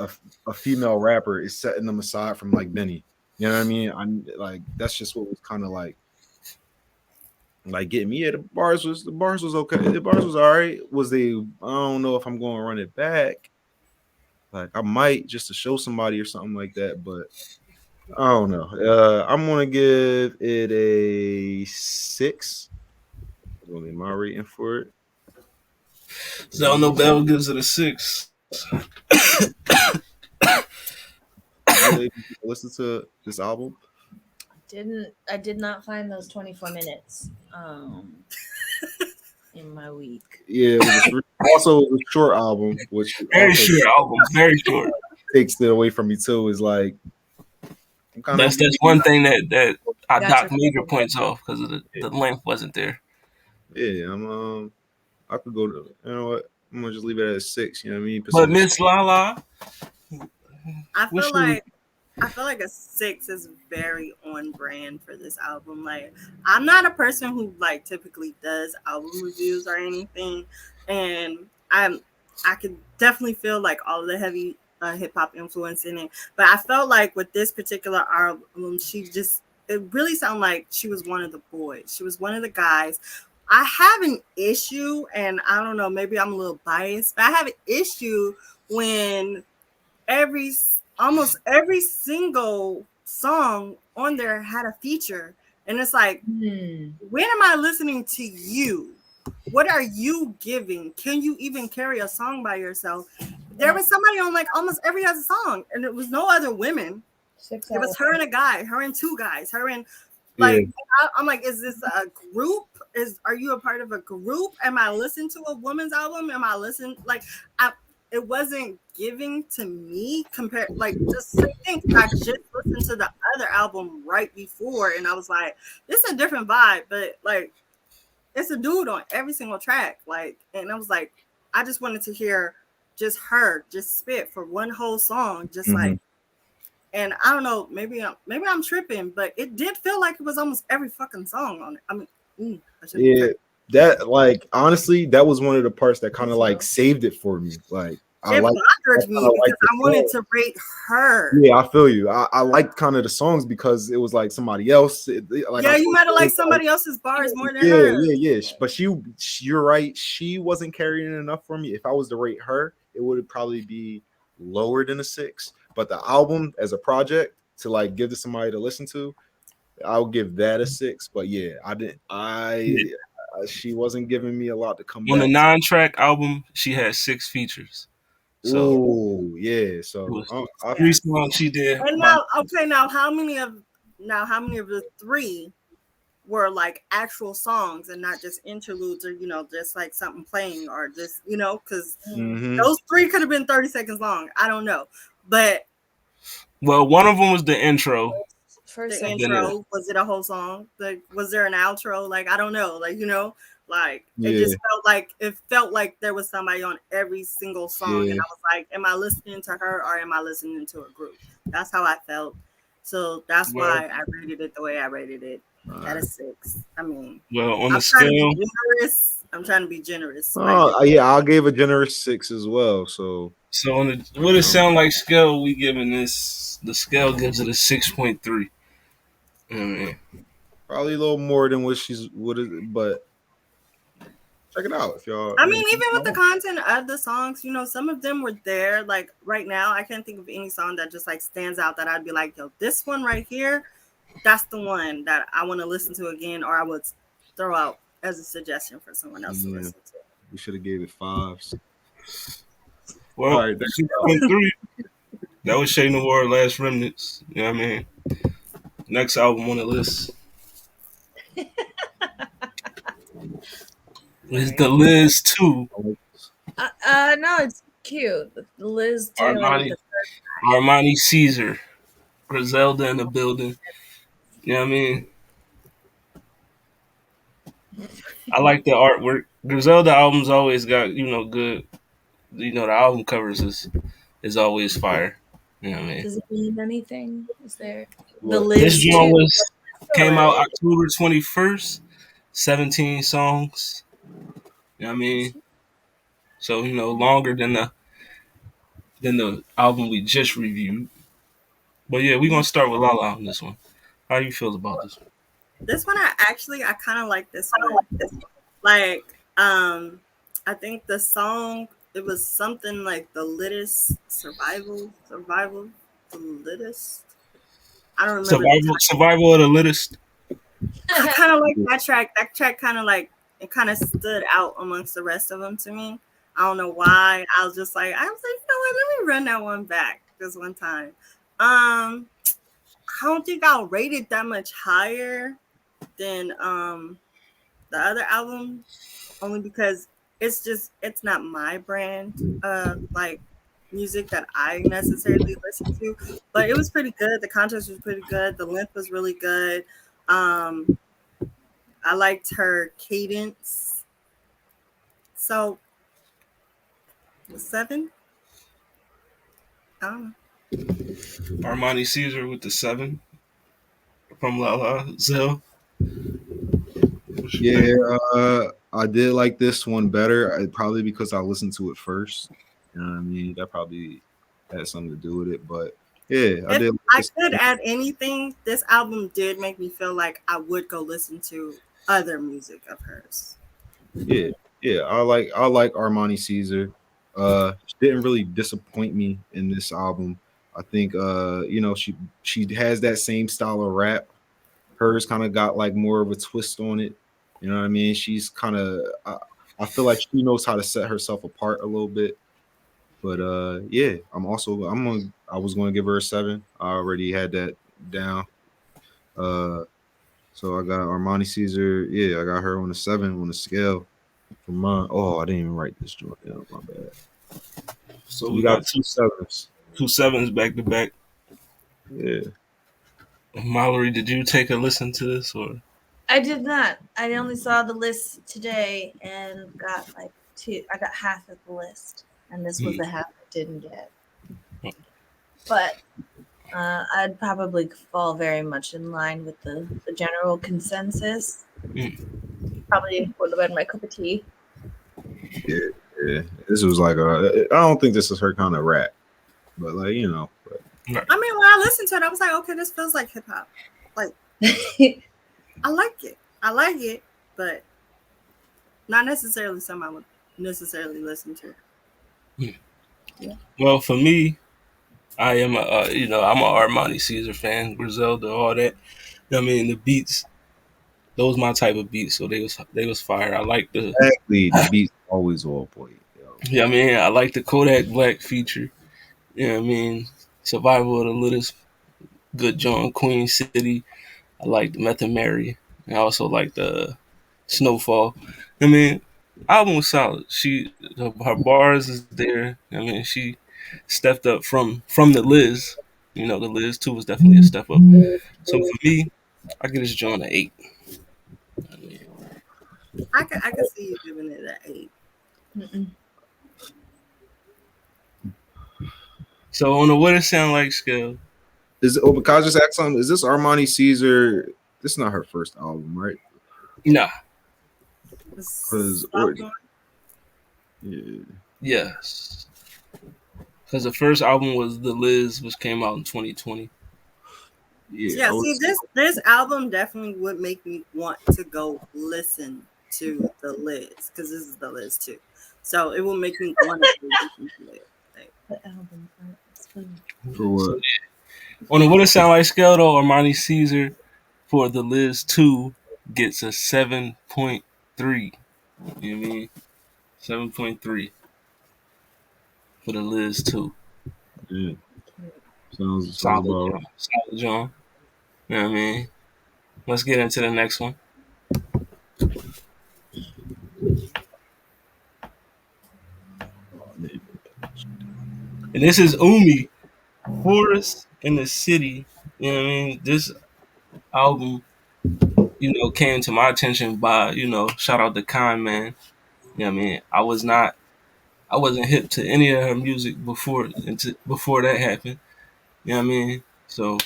a female rapper is setting them aside from like Benny. You know what I mean? I'm like that's just what was kind of like getting me. Yeah, the bars was okay. The bars was all right. I don't know if I'm going to run it back. Like I might just to show somebody or something like that, but I don't know. I'm gonna give it a 6. That's gonna be my rating for it. So Nobel gives it a 6. Listen to this album. I did not find those 24 minutes in my week. Yeah, it was also a short album, which very short. Takes it away from me too. Is like that's one thing that I docked major points off because of the length wasn't there. Yeah, I could go to. You know what? I'm gonna just leave it at a 6. You know what I mean? But Miss Lala, I feel like a 6 is very on brand for this album. Like, I'm not a person who like typically does album reviews or anything, and I could definitely feel like all of the heavy hip hop influence in it. But I felt like with this particular album, she just it really sounded like she was one of the boys. She was one of the guys. I have an issue, and I don't know, maybe I'm a little biased, but I have an issue when every almost every single song on there had a feature, and it's like, when am I listening to you? What are you giving? Can you even carry a song by yourself? There was somebody on like almost every other song, and it was no other women. It was her and a guy, her and two guys, her and like, I'm like, is this a group? Are you a part of a group? Am I listening to a woman's album? Am I listening like it wasn't giving to me compared like just things. I just listened to the other album right before, and I was like, this is a different vibe, but like it's a dude on every single track. Like, and I was like, I just wanted to hear just her just spit for one whole song, just like. And I don't know, maybe I'm tripping, but it did feel like it was almost every fucking song on it. I mean, yeah, that like honestly, that was one of the parts that kind of like saved it for me. Like, it bothered me because I wanted to rate her. Yeah, I feel you. I liked kind of the songs because it was like somebody else. Like, yeah, you might have liked somebody else's bars more than her. Yeah. But you're right. She wasn't carrying enough for me. If I was to rate her, it would probably be lower than a 6. But the album as a project to like give to somebody to listen to, I'll give that a 6. But yeah, she wasn't giving me a lot to come on back the 9-track album. She had 6 features. So yeah, so 3 songs she did. And now, okay, now how many of the 3 were like actual songs and not just interludes or just like something playing or just because those 3 could have been 30 seconds long. I don't know, but one of them was the intro. The intro, was it a whole song? Like, was there an outro? Like, I don't know. Like, it just felt like there was somebody on every single song, and I was like, am I listening to her or am I listening to a group? That's how I felt. So that's why I rated it the way I rated it at a 6. I mean, on the scale, I'm trying to be generous. Yeah, I gave a generous 6 as well. So on the what it sound like scale, we giving this. The scale gives it a 6.3. Probably a little more than what but check it out if y'all. I mean, even with the content of the songs, some of them were there. Like right now, I can't think of any song that just like stands out that I'd be like, yo, this one right here, that's the one that I want to listen to again, or I would throw out as a suggestion for someone else to listen to. We should have gave it 5s. Well, all right, 6.3. That was Shay Noir, Last Remnants. You know what I mean? Next album on the list is the Liz 2. No, it's cute. Liz 2. Armani Caesar. Griselda in the building. You know what I mean? I like the artwork. Griselda albums always got, good. The album covers is always fire. You know what I mean? Does it mean anything? Is there this joint came out October 21st, 17 songs. You know what I mean? So, longer than the album we just reviewed. But yeah, we're gonna start with Lala on this one. How do you feel about this one? This one I kind of like this one. Like, I think the song, it was something like the littest survival, the littest. I don't remember. Survival of the littest. I kind of like that track. That track kind of like, it kind of stood out amongst the rest of them to me. I don't know why. I was like, you know what? Let me run that one back this one time. I don't think I'll rate it that much higher than the other album, only because it's not my brand of like music that I necessarily listen to. But it was pretty good. The context was pretty good. The length was really good. I liked her cadence. So 7. I don't know. Armani Caesar with the 7 from Lala Zell. Yeah, I did like this one better. Probably because I listened to it first. You know what I mean? That probably had something to do with it. But Yeah, I If did. I could add anything, this album did make me feel like I would go listen to other music of hers. Yeah, yeah. I like Armani Caesar. She didn't really disappoint me in this album. I think she has that same style of rap. Hers kind of got like more of a twist on it. You know what I mean? She's kind of I feel like she knows how to set herself apart a little bit. But yeah, I was gonna give her a 7. I already had that down. Uh so I got Armani Caesar. Yeah, I got her on a 7 on the scale. For mine, oh, I didn't even write this joint down. My bad. So So we we got got two sevens. two sevens back to back. Yeah. Mallory, did you take a listen to this or? I did not. I only saw the list today and got like two. I got half of the list, and this was the half I didn't get. But I'd probably fall very much in line with the general consensus. Probably would have been my cup of tea. Yeah. Yeah. This was like I don't think this is her kind of rap, but like but I mean, when I listened to it, I was like, okay, this feels like hip hop. Like, I like it. I like it, but not necessarily something I would necessarily listen to. Well, for me, I am I'm a Armani Caesar fan, Griselda, all that. I mean, the beats, those my type of beats, so they was fire. I like the exactly the beat's always all point. Yo. yeah, I mean, I like the Kodak Black feature. You know what I mean? Survival of the Littest, good John, Queen City. I like the Meth and Mary. I also like the Snowfall. I mean, album was solid. Her bars is there. I mean, she stepped up from the Liz. You know, the Liz too was definitely a step up. So for me, I give this John an 8. I mean, I could see you giving it an 8. so on a what it sound like scale, Can I just ask something? Is this Armani Caesar? This is not her first album, right? nah, Because yeah, yes, because the first album was the Liz, which came out in 2020. yeah. Yeah, see, this album definitely would make me want to go listen to the Liz, because this is the Liz too. So it will make me want to listen to it. Like, The album art is funny. For what? On a what it sound like scale though, Armani Caesar for the Liz 2 gets a 7.3. You know what I mean? 7.3 for the Liz 2. Yeah. Sounds Solid about right. John. Solid John. You know what I mean? Let's get into the next one. And this is Umi, Forest in the City. You know what I mean? This album, came to my attention by, shout out to Khan Man. You know what I mean? I wasn't hip to any of her music before that happened. You know what I mean? So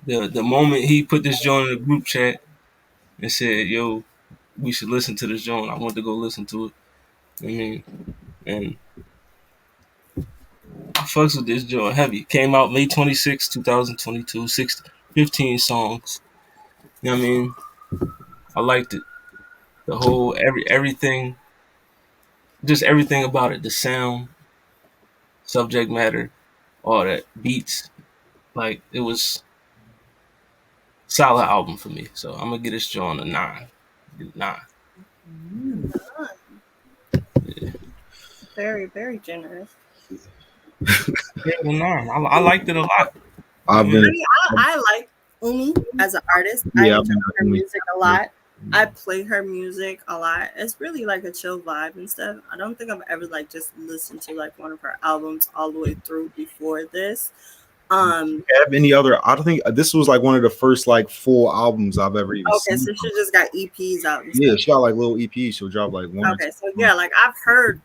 the moment he put this joint in the group chat and said, "Yo, we should listen to this joint," I went to go listen to it. I mean, and I fucks with this joint heavy. Came out May 26, 2022, 15 songs. You know what I mean? I liked it. The whole everything, just everything about it. The sound, subject matter, all that beats. Like it was solid album for me. So I'm gonna get this joint a 9. 9. Yeah. very, very generous. Yeah, a 9. I liked it a lot. I've I been mean, I like Umi as an artist. I I've enjoy been her music a lot. I play her music a lot. It's really like a chill vibe and stuff. I don't think I've ever like just listened to like one of her albums all the way through before this. have any other. I don't think this was like one of the first like full albums I've ever even Okay, seen. so she just got EPs out and Yeah, stuff. she got like little EPs. She'll drop like one. Okay, so yeah, like I've heard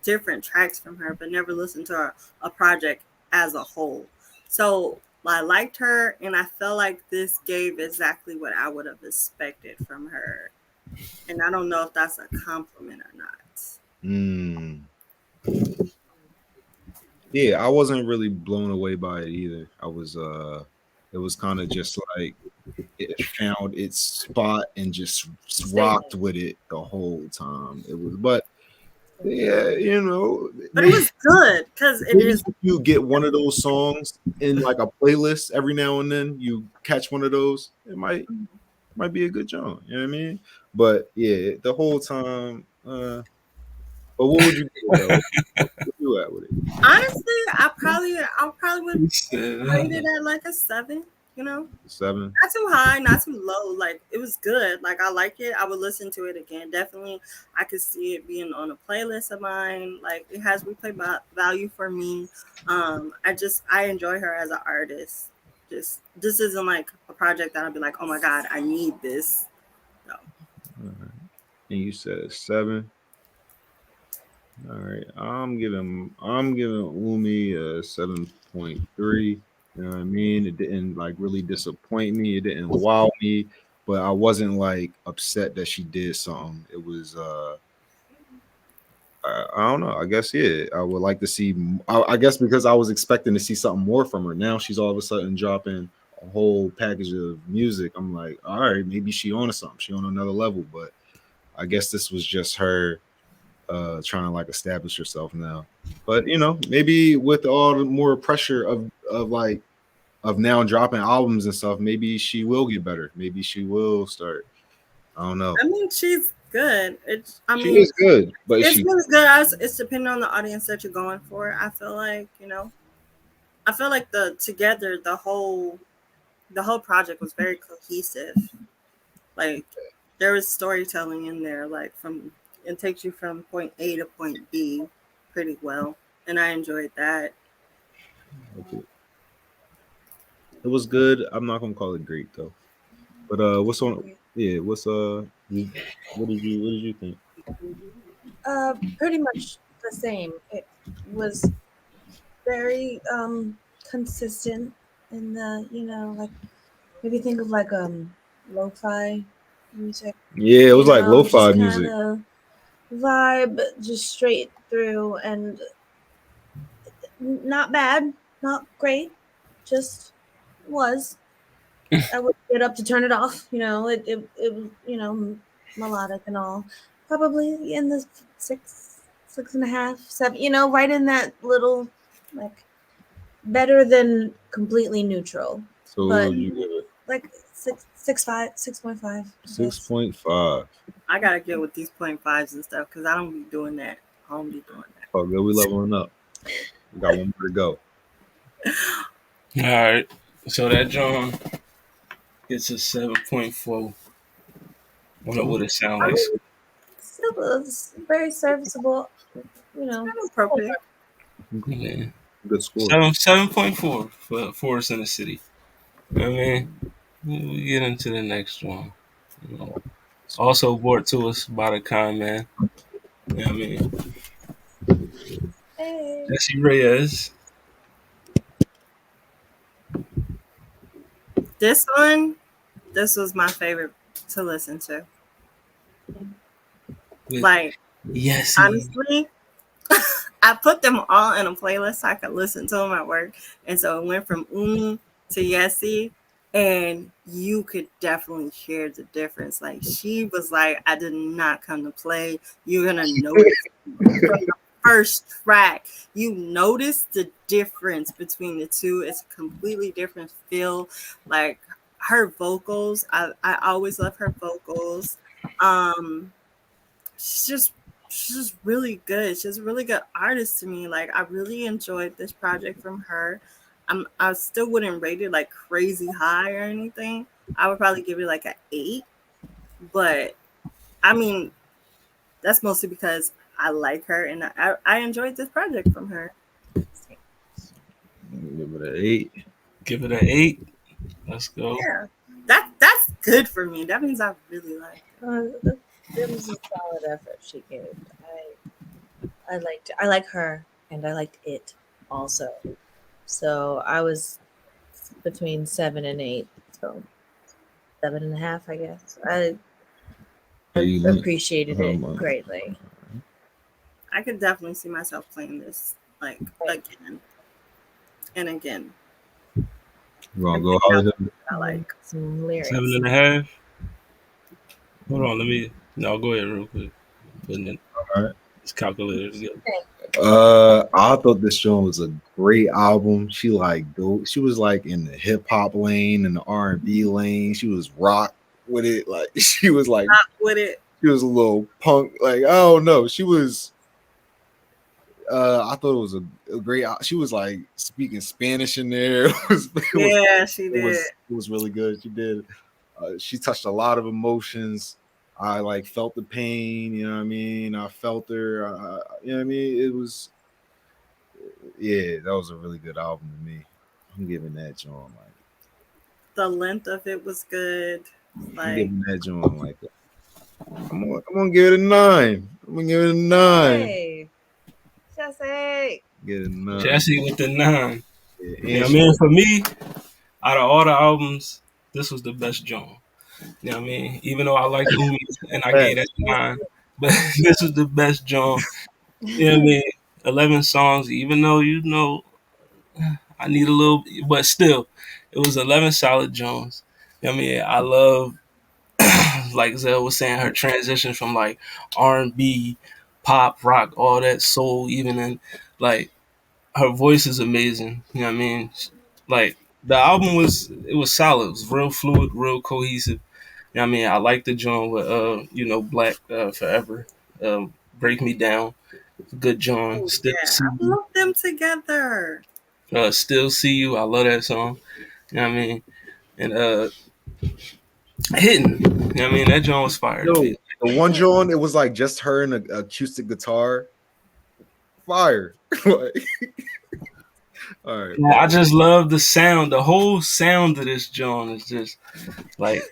different tracks from her, but never listened to a project as a whole. So I liked her, and I felt like this gave exactly what I would have expected from her. And I don't know if that's a compliment or not. Mm. Yeah, I wasn't really blown away by it either. It was kind of just like it found its spot and just rocked Statement. with it the whole time. It was, but yeah, But it was good because it maybe is. if you get one of those songs in like a playlist every now and then, you catch one of those, it might be a good job. You know what I mean? But yeah, the whole time. But what would you do with that? What you at with it? Honestly, I probably would He said, rate it at like a 7. You know, 7. not too high, not too low. Like it was good. Like I like it. I would listen to it again. Definitely, I could see it being on a playlist of mine. Like it has replay value for me. I enjoy her as an artist. Just this isn't like a project that I'll be like, oh my god, I need this. No. All right. And you said 7. All right, I'm giving Umi a 7.3. You know what I mean? It didn't like really disappoint me. It didn't wow me, but I wasn't like upset that she did something. It was I don't know. I guess yeah. I would like to see. I guess because I was expecting to see something more from her. Now she's all of a sudden dropping a whole package of music. I'm like, all right, maybe she on to something. She on another level. But I guess this was just her trying to like establish herself now. But maybe with all the more pressure of like of now dropping albums and stuff, maybe she will get better. Maybe she will start. I don't know. I mean, she's good. I She mean, is good, but is it's she? really good. It's depending on the audience that you're going for. I feel like I feel like the whole project was very cohesive. Like there was storytelling in there. Like from it takes you from point A to point B pretty well, and I enjoyed that. Okay. It was good. I'm not gonna call it great though. But what's on? Yeah, what did you think? Pretty much the same. It was very consistent in the, like, maybe think of like lo-fi music, Yeah, it was like lo-fi just kind music. of vibe just straight through, and not bad, not great, just was. I would get up to turn it off. It was, melodic and all. Probably in the 6.5, 7. Right in that little, like, better than completely neutral, So what but would you give it? like 6.5, 6.5. Six Yes. point five. I gotta get with these point fives and stuff because I don't be doing that. I don't be doing Oh, good. We leveling up. We got one more to go. all right. So that John gets a 7.4. I don't know what it sound I like. mean, still was very serviceable. that. Appropriate. Yeah. Good score. 7.4 for Forest in the City. I mean, we get into the next one. You know, also brought to us by the con man. I mean, Hey. Jessie Reyes. This was my favorite to listen to. With Like Yessie. honestly, I put them all in a playlist so I could listen to them at work. And so it went from Umi to Yessie, and you could definitely hear the difference. Like she was like, I did not come to play. You're gonna notice from the first track. You notice the difference between the two. It's a completely different feel. Like her vocals, I always love her vocals. Um she's just she's just really good. She's a really good artist to me. Like I really enjoyed this project from her. I still wouldn't rate it like crazy high or anything. I would probably give it like an 8. But I mean, that's mostly because I like her and I enjoyed this project from her. Give it an 8. Give it an 8. Let's go. Yeah. That's good for me. That means I really like it. It was a solid effort she gave. I liked it. I like her, and I liked it also. So I was between 7 and 8. So 7.5, I guess. I appreciated it greatly. I could definitely see myself playing this like again and again. You gonna And go pick out holler the him? ones I like. Some Seven lyrics. and a half. Hold on, let me. No, go ahead real quick. Putting it, All right. this calculator together. I thought this joint was a great album. She like go. She was like in the hip hop lane and the R&B lane. She was rock with it. Like she was like Not with it. she was a little punk. Like I don't know. She was. I thought it was a great. She was like speaking Spanish in there. Yeah, she did. It was really good. She did. She touched a lot of emotions. I like felt the pain. You know what I mean? I felt her. You know what I mean? It was. Yeah, that was a really good album to me. I'm giving that joint like. The length of it was good. I'm Like, giving that joint like. I'm gonna give it a 9. I'm gonna give it a 9. Hey, Jessie. Get a 9. Jessie with the 9. Yeah, You know and what I mean? For me, out of all the albums, this was the best joint. You know what I mean? Even though I like Umi and I gave that 9, but this was the best joint. You know what I mean? 11 songs, even though, I need a little, but still, it was 11 solid Jones. You know what I mean? I love, like Zell was saying, her transition from like R&B, pop, rock, all that soul, even in like her voice is amazing. You know what I mean? Like the album was solid. It was real fluid, real cohesive. You know what I mean? I like the joint with Black Forever. Break Me Down. Good John. oh Still yeah, see I you. love them together. Still see you. I love that song. You know what I mean? And hitting. You know what I mean? That joint was fire to yo, me. the one joint, it was like just her and an acoustic guitar. Fire. Like, all right, Yeah, I pause. just love the sound. The whole sound of this joint is just like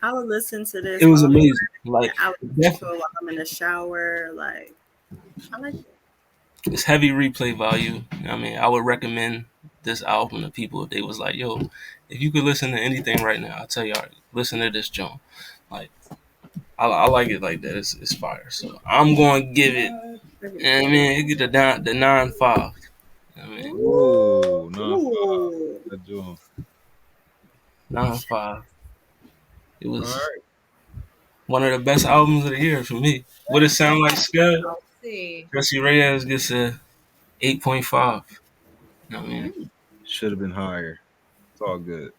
I would listen to it this was while I'm amazing. Like driving. I would listen to definitely, it while I'm in the shower. Like, I like it. it's heavy replay value. You know what I mean, I would recommend this album to people if they was like, "Yo, if you could listen to anything right now, I'll tell you, all right, listen to this joint." Like I like it like that. It's fire. So I'm going to give it. You know what I mean, it get the 9.5. You know what I mean, Whoa, Ooh, nah, ooh. that joint. 9.5. It All was right. one of the best albums of the year for me. What it sound like, Scott? Let's see. Jessie Reyes gets a 8.5. You know what I mean, Should have been higher. It's all good.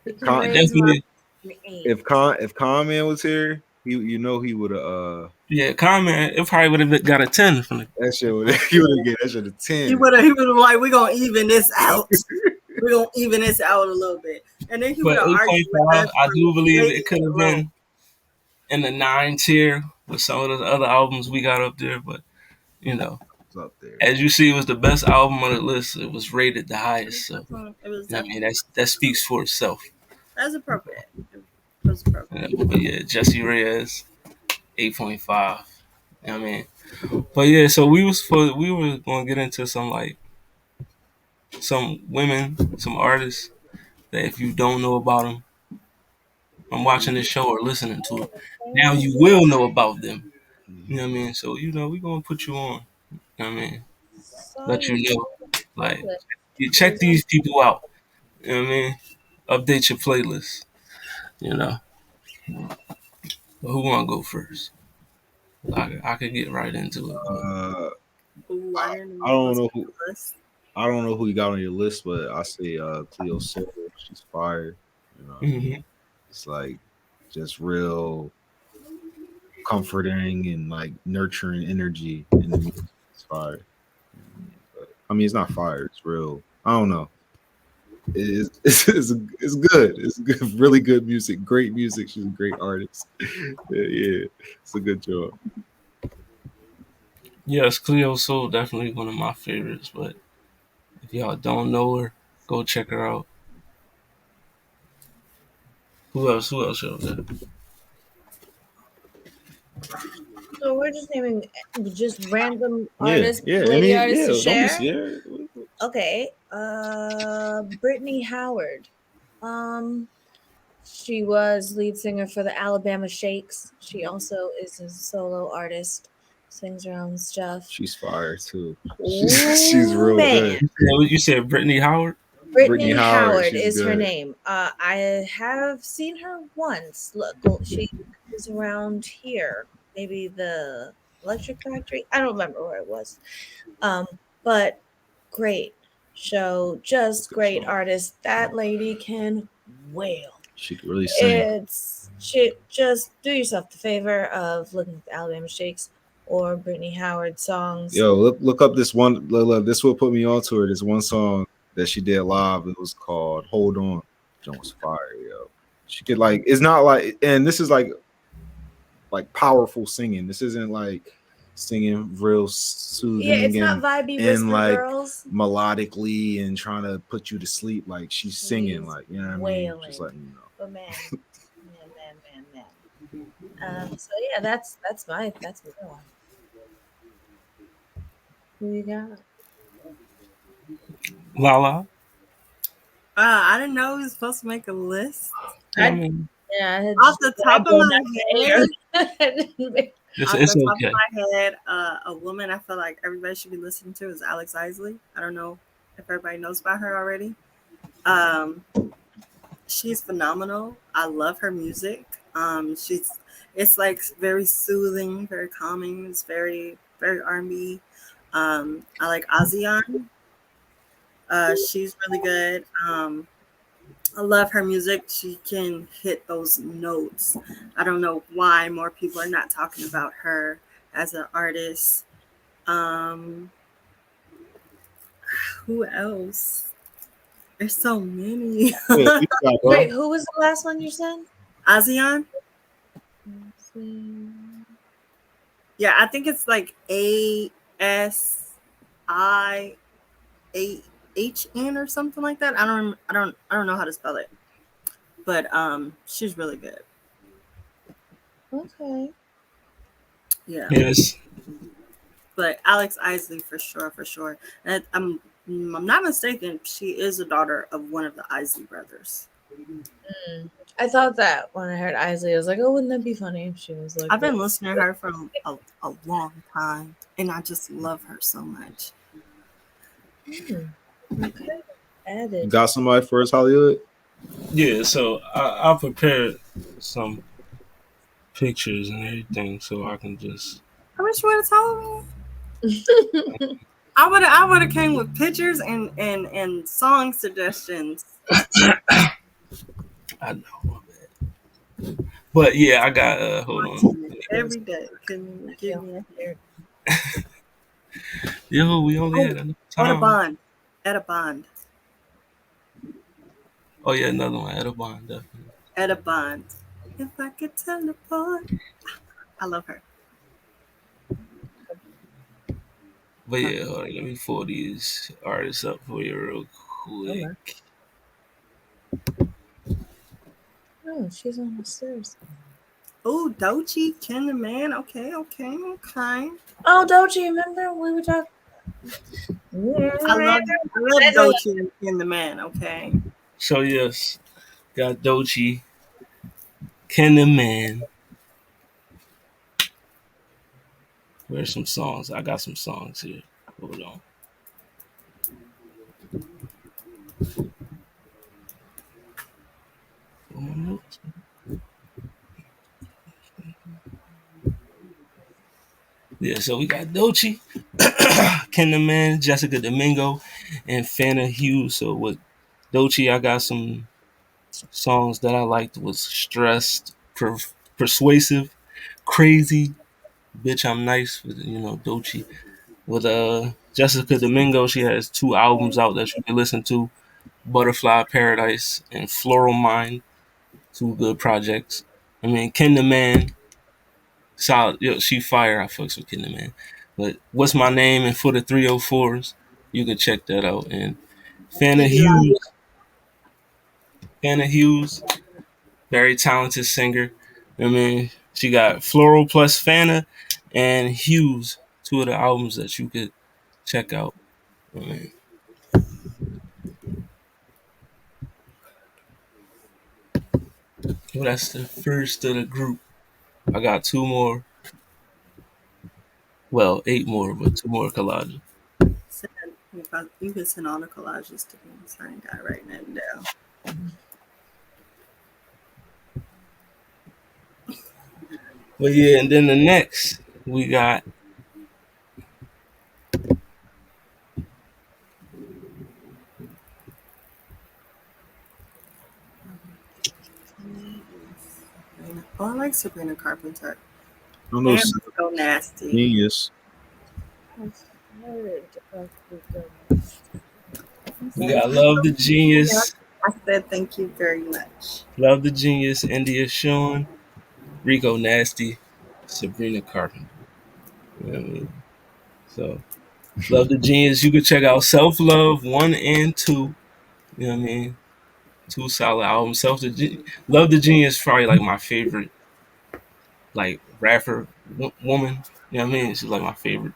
If He Con, I raised my definitely, eight. if Con Man was here, he would have yeah, comment. It probably would have got a 10 from the. that shit would he would have get that shit a 10. He would have like, we're gonna even this out. We're gonna even this out a little bit. And then he would But have argued with 8.5, us I for do believe waiting it could in the have room. been in the 9 tier with some of the other albums we got up there. But you know, It's up there. as you see, it was the best album on the list. It was rated the highest. So It was you know what I mean, definitely that speaks for itself. that's appropriate. It was appropriate. But yeah, Jessie Reyes, 8.5. You know what I mean? But yeah, so we were gonna get into some like some women, some artists that if you don't know about them, I'm watching this show or listening to it. Now you will know about them. You know what I mean? So we're gonna put you on. You know what I mean? Let Song you know. Like list you check is these people out. You know what I mean? Update your playlist. You know. But who wanna go first? I could get right into it, but Uh, Ooh, I didn't I know don't what's know on who the list. I don't know who you got on your list, but I say Cleo Soul. She's fire. You know what I mean? mhm. It's like just real comforting and like nurturing energy in the music. It's fire. You know what I mean? But I mean, it's not fire. It's real. I don't know. It's good. It's good. Really good music. Great music. She's a great artist. Yeah, it's a good job. Yes, Cleo Soul definitely one of my favorites, but if y'all don't know her, go check her out. Who else? Who else shows that? so we're just naming just random Yeah, artists, yeah. lady artists to Don't be share. scared. Okay. Brittany Howard. She was lead singer for the Alabama Shakes. She also is a solo artist. sings her own stuff. She's fire too. She's Ooh, real man. good. You said Brittany Howard? Brittany Brittany Howard Howard, she's is her good. name. I have seen her once. Look, she was around here, maybe the Electric Factory. I don't remember where it was. But great show, just Good great show. artist. That lady can wail. She could really sing. It's she just do yourself the favor of looking at the Alabama Shakes or Brittany Howard songs. Yo, look up this one. Look, this will put me onto her. This one song that she did live. It was called "Hold On." It was fire, yo. She could like. It's not like, and this is like powerful singing. This isn't like singing real Yeah, soothing it's not vibey and whisper like girls. melodically and trying to put you to sleep. Like she's singing, She's like, you know what I mean? wailing. Just letting you know. But man. So yeah, that's my one. Who you got? Lala? I didn't know we was supposed to make a list. I mean, Yeah, I had Off the top of my head, it's, off it's the top okay. of my head, a woman I feel like everybody should be listening to is Alex Isley. I don't know if everybody knows about her already. She's phenomenal. I love her music. It's like very soothing, very calming. It's very R&B. I like ASEAN. She's really good. I love her music. She can hit those notes. I don't know why more people are not talking about her as an artist. Um, who else? There's so many. Wait, who was the last one you said? ASEAN? Yeah, I think it's like ASIAHN or something like that. I don't know how to spell it. But she's really good. Okay. Yeah. Yes. But Alex Isley for sure. And I'm not mistaken, she is a daughter of one of the Isley brothers. I thought that when I heard Isley, I was like, oh, wouldn't that be funny if she was like I've been this? listening to her for a long time, and I just love her so much. Okay. Added. You got somebody for us, Hollywood? Yeah, so I prepared some pictures and everything so I can just. I wish you would have told me. I would have came with pictures and song suggestions. I know, my bad. But yeah, I got hold on. Every day. Can you give me a hair? Yo, we only had enough time. At a bond. Oh yeah, another one. At a bond, definitely. At a bond. If I could teleport. I love her. But yeah, hold on, let me pull these artists up for you real quick. Oh, she's on the stairs. Oh, Doechii, Ken the Man. Okay. Oh, Doechii, remember we were talking? I love Doechii and Ken the Man. Okay. So yes, got Doechii, Ken the Man. Where's some songs? I got some songs here. Hold on. Yeah, so we got Doechii, Ken the Man, Jessica Domingo, and Fana Hughes. So with Doechii, I got some songs that I liked was Stressed, Persuasive, Crazy, Bitch I'm Nice with Doechii. With Jessica Domingo, she has 2 albums out that you can listen to. Butterfly Paradise and Floral Mind. 2 good projects. I mean, Ken the Man, solid. Yo, she fire. I fucks with Ken the Man. But What's My Name and For the 304s, you can check that out. And Fana Hughes, very talented singer. I mean, she got Floral plus Fana and Hughes, 2 of the albums that you could check out. I mean, well, that's the first of the group. I got 2 more. Well, 8 more, but 2 more collages. Send, you can send all the collages to me. So I ain't got to write nothing down. But yeah, and then the next we got Oh, I like Sabrina Carpenter. I don't know. And Go Nasty. Genius. we got Love the Genius, I said thank you very much. Love the Genius, India Sean, Rico Nasty, Sabrina Carpenter. You know what I mean? So Love the Genius. You can check out Self Love 1 and 2. You know what I mean? 2 solid albums. Love the Genius probably like my favorite like rapper woman. You know what I mean? She's like my favorite.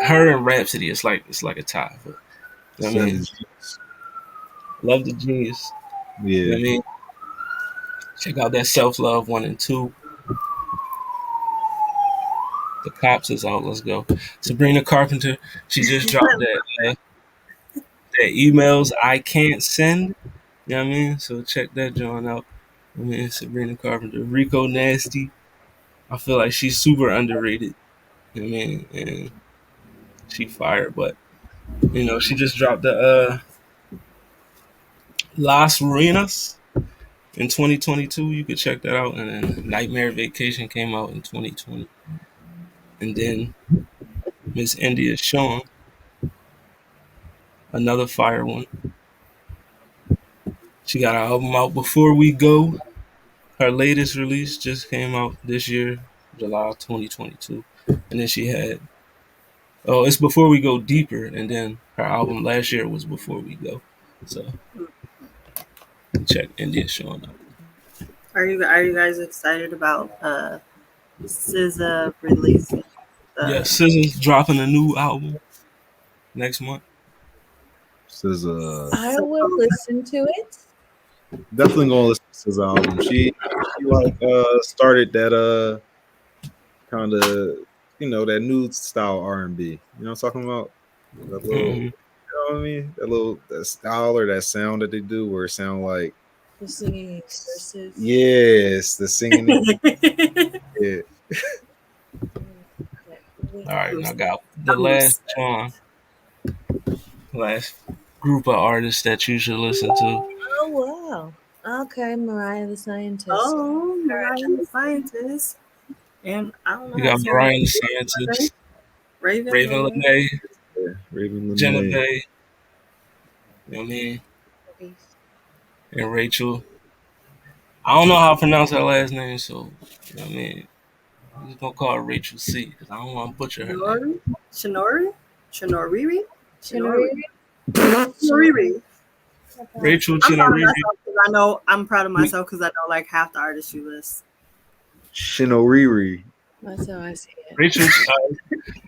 Her and Rhapsody, it's like a tie. But you know what I mean? Love the Genius. You know Yeah. what I mean? Check out that Self Love 1 and 2. The Cops is out. Let's go. Sabrina Carpenter. She just dropped that emails I can't send. You know what I mean? So check that joint out. I mean, Sabrina Carpenter, Rico Nasty. I feel like she's super underrated. You know what I mean? And she fired, but she just dropped the Las Ruinas in 2022. You could check that out. And then Nightmare Vacation came out in 2020. And then Miss India Sean, another fire one. She got an album out Before We Go. Her latest release just came out this year, July 2022. And then she had it's Before We Go Deeper, and then her album last year was Before We Go. So check India Sean out. Are you guys excited about SZA releasing? Yeah, SZA's dropping a new album next month. Says I will listen to it. definitely gonna listen to his album. She like started that kind of that new style R&B. You know what I'm talking about? That little, Mhm. you know what I mean? That style or that sound that they do where it sound like The singing verses. yes, the singing. Yeah. All right, and I got the last group of artists that you should listen to. Oh wow. Okay, Mariah the Scientist. Oh, Mariah the Scientist. And I don't know You how got to say Mariah her the Scientist, Raven. Raven Lene. Lene, Yeah, Raven Lemonade. Genevieve, you know what I mean, and Rachel. I don't know how to pronounce her last name, so you know what I mean. I'm just gonna call her Rachel C because I don't want to butcher her name. Shinori? Shinoriri? Chinariri? Shinoriri. Rachel I'm proud of Chinariri. myself because I know I'm proud of myself because I know like half the artists you list. Shinoriri. That's how I see it. Rachel.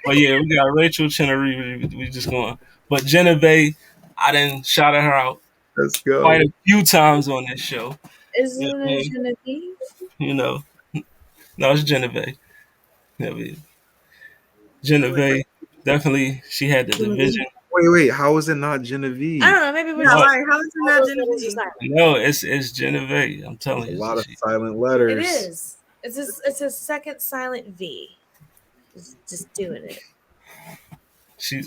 But yeah, we got Rachel Chinariri. We just going. But Genevieve, I done shouted her out Let's go. quite a few times on this show. Isn't You know what I it mean? Genevieve? You know, no, it's Genevieve. Genevieve, definitely. She had the division. Wait. How is it not Genevieve? I don't know. Maybe we're Yeah, just like how is it all not those letters are Genevieve? silent. No, it's Genevieve. I'm telling A you. lot of She, silent letters. It is. It's a second silent V. Just doing it.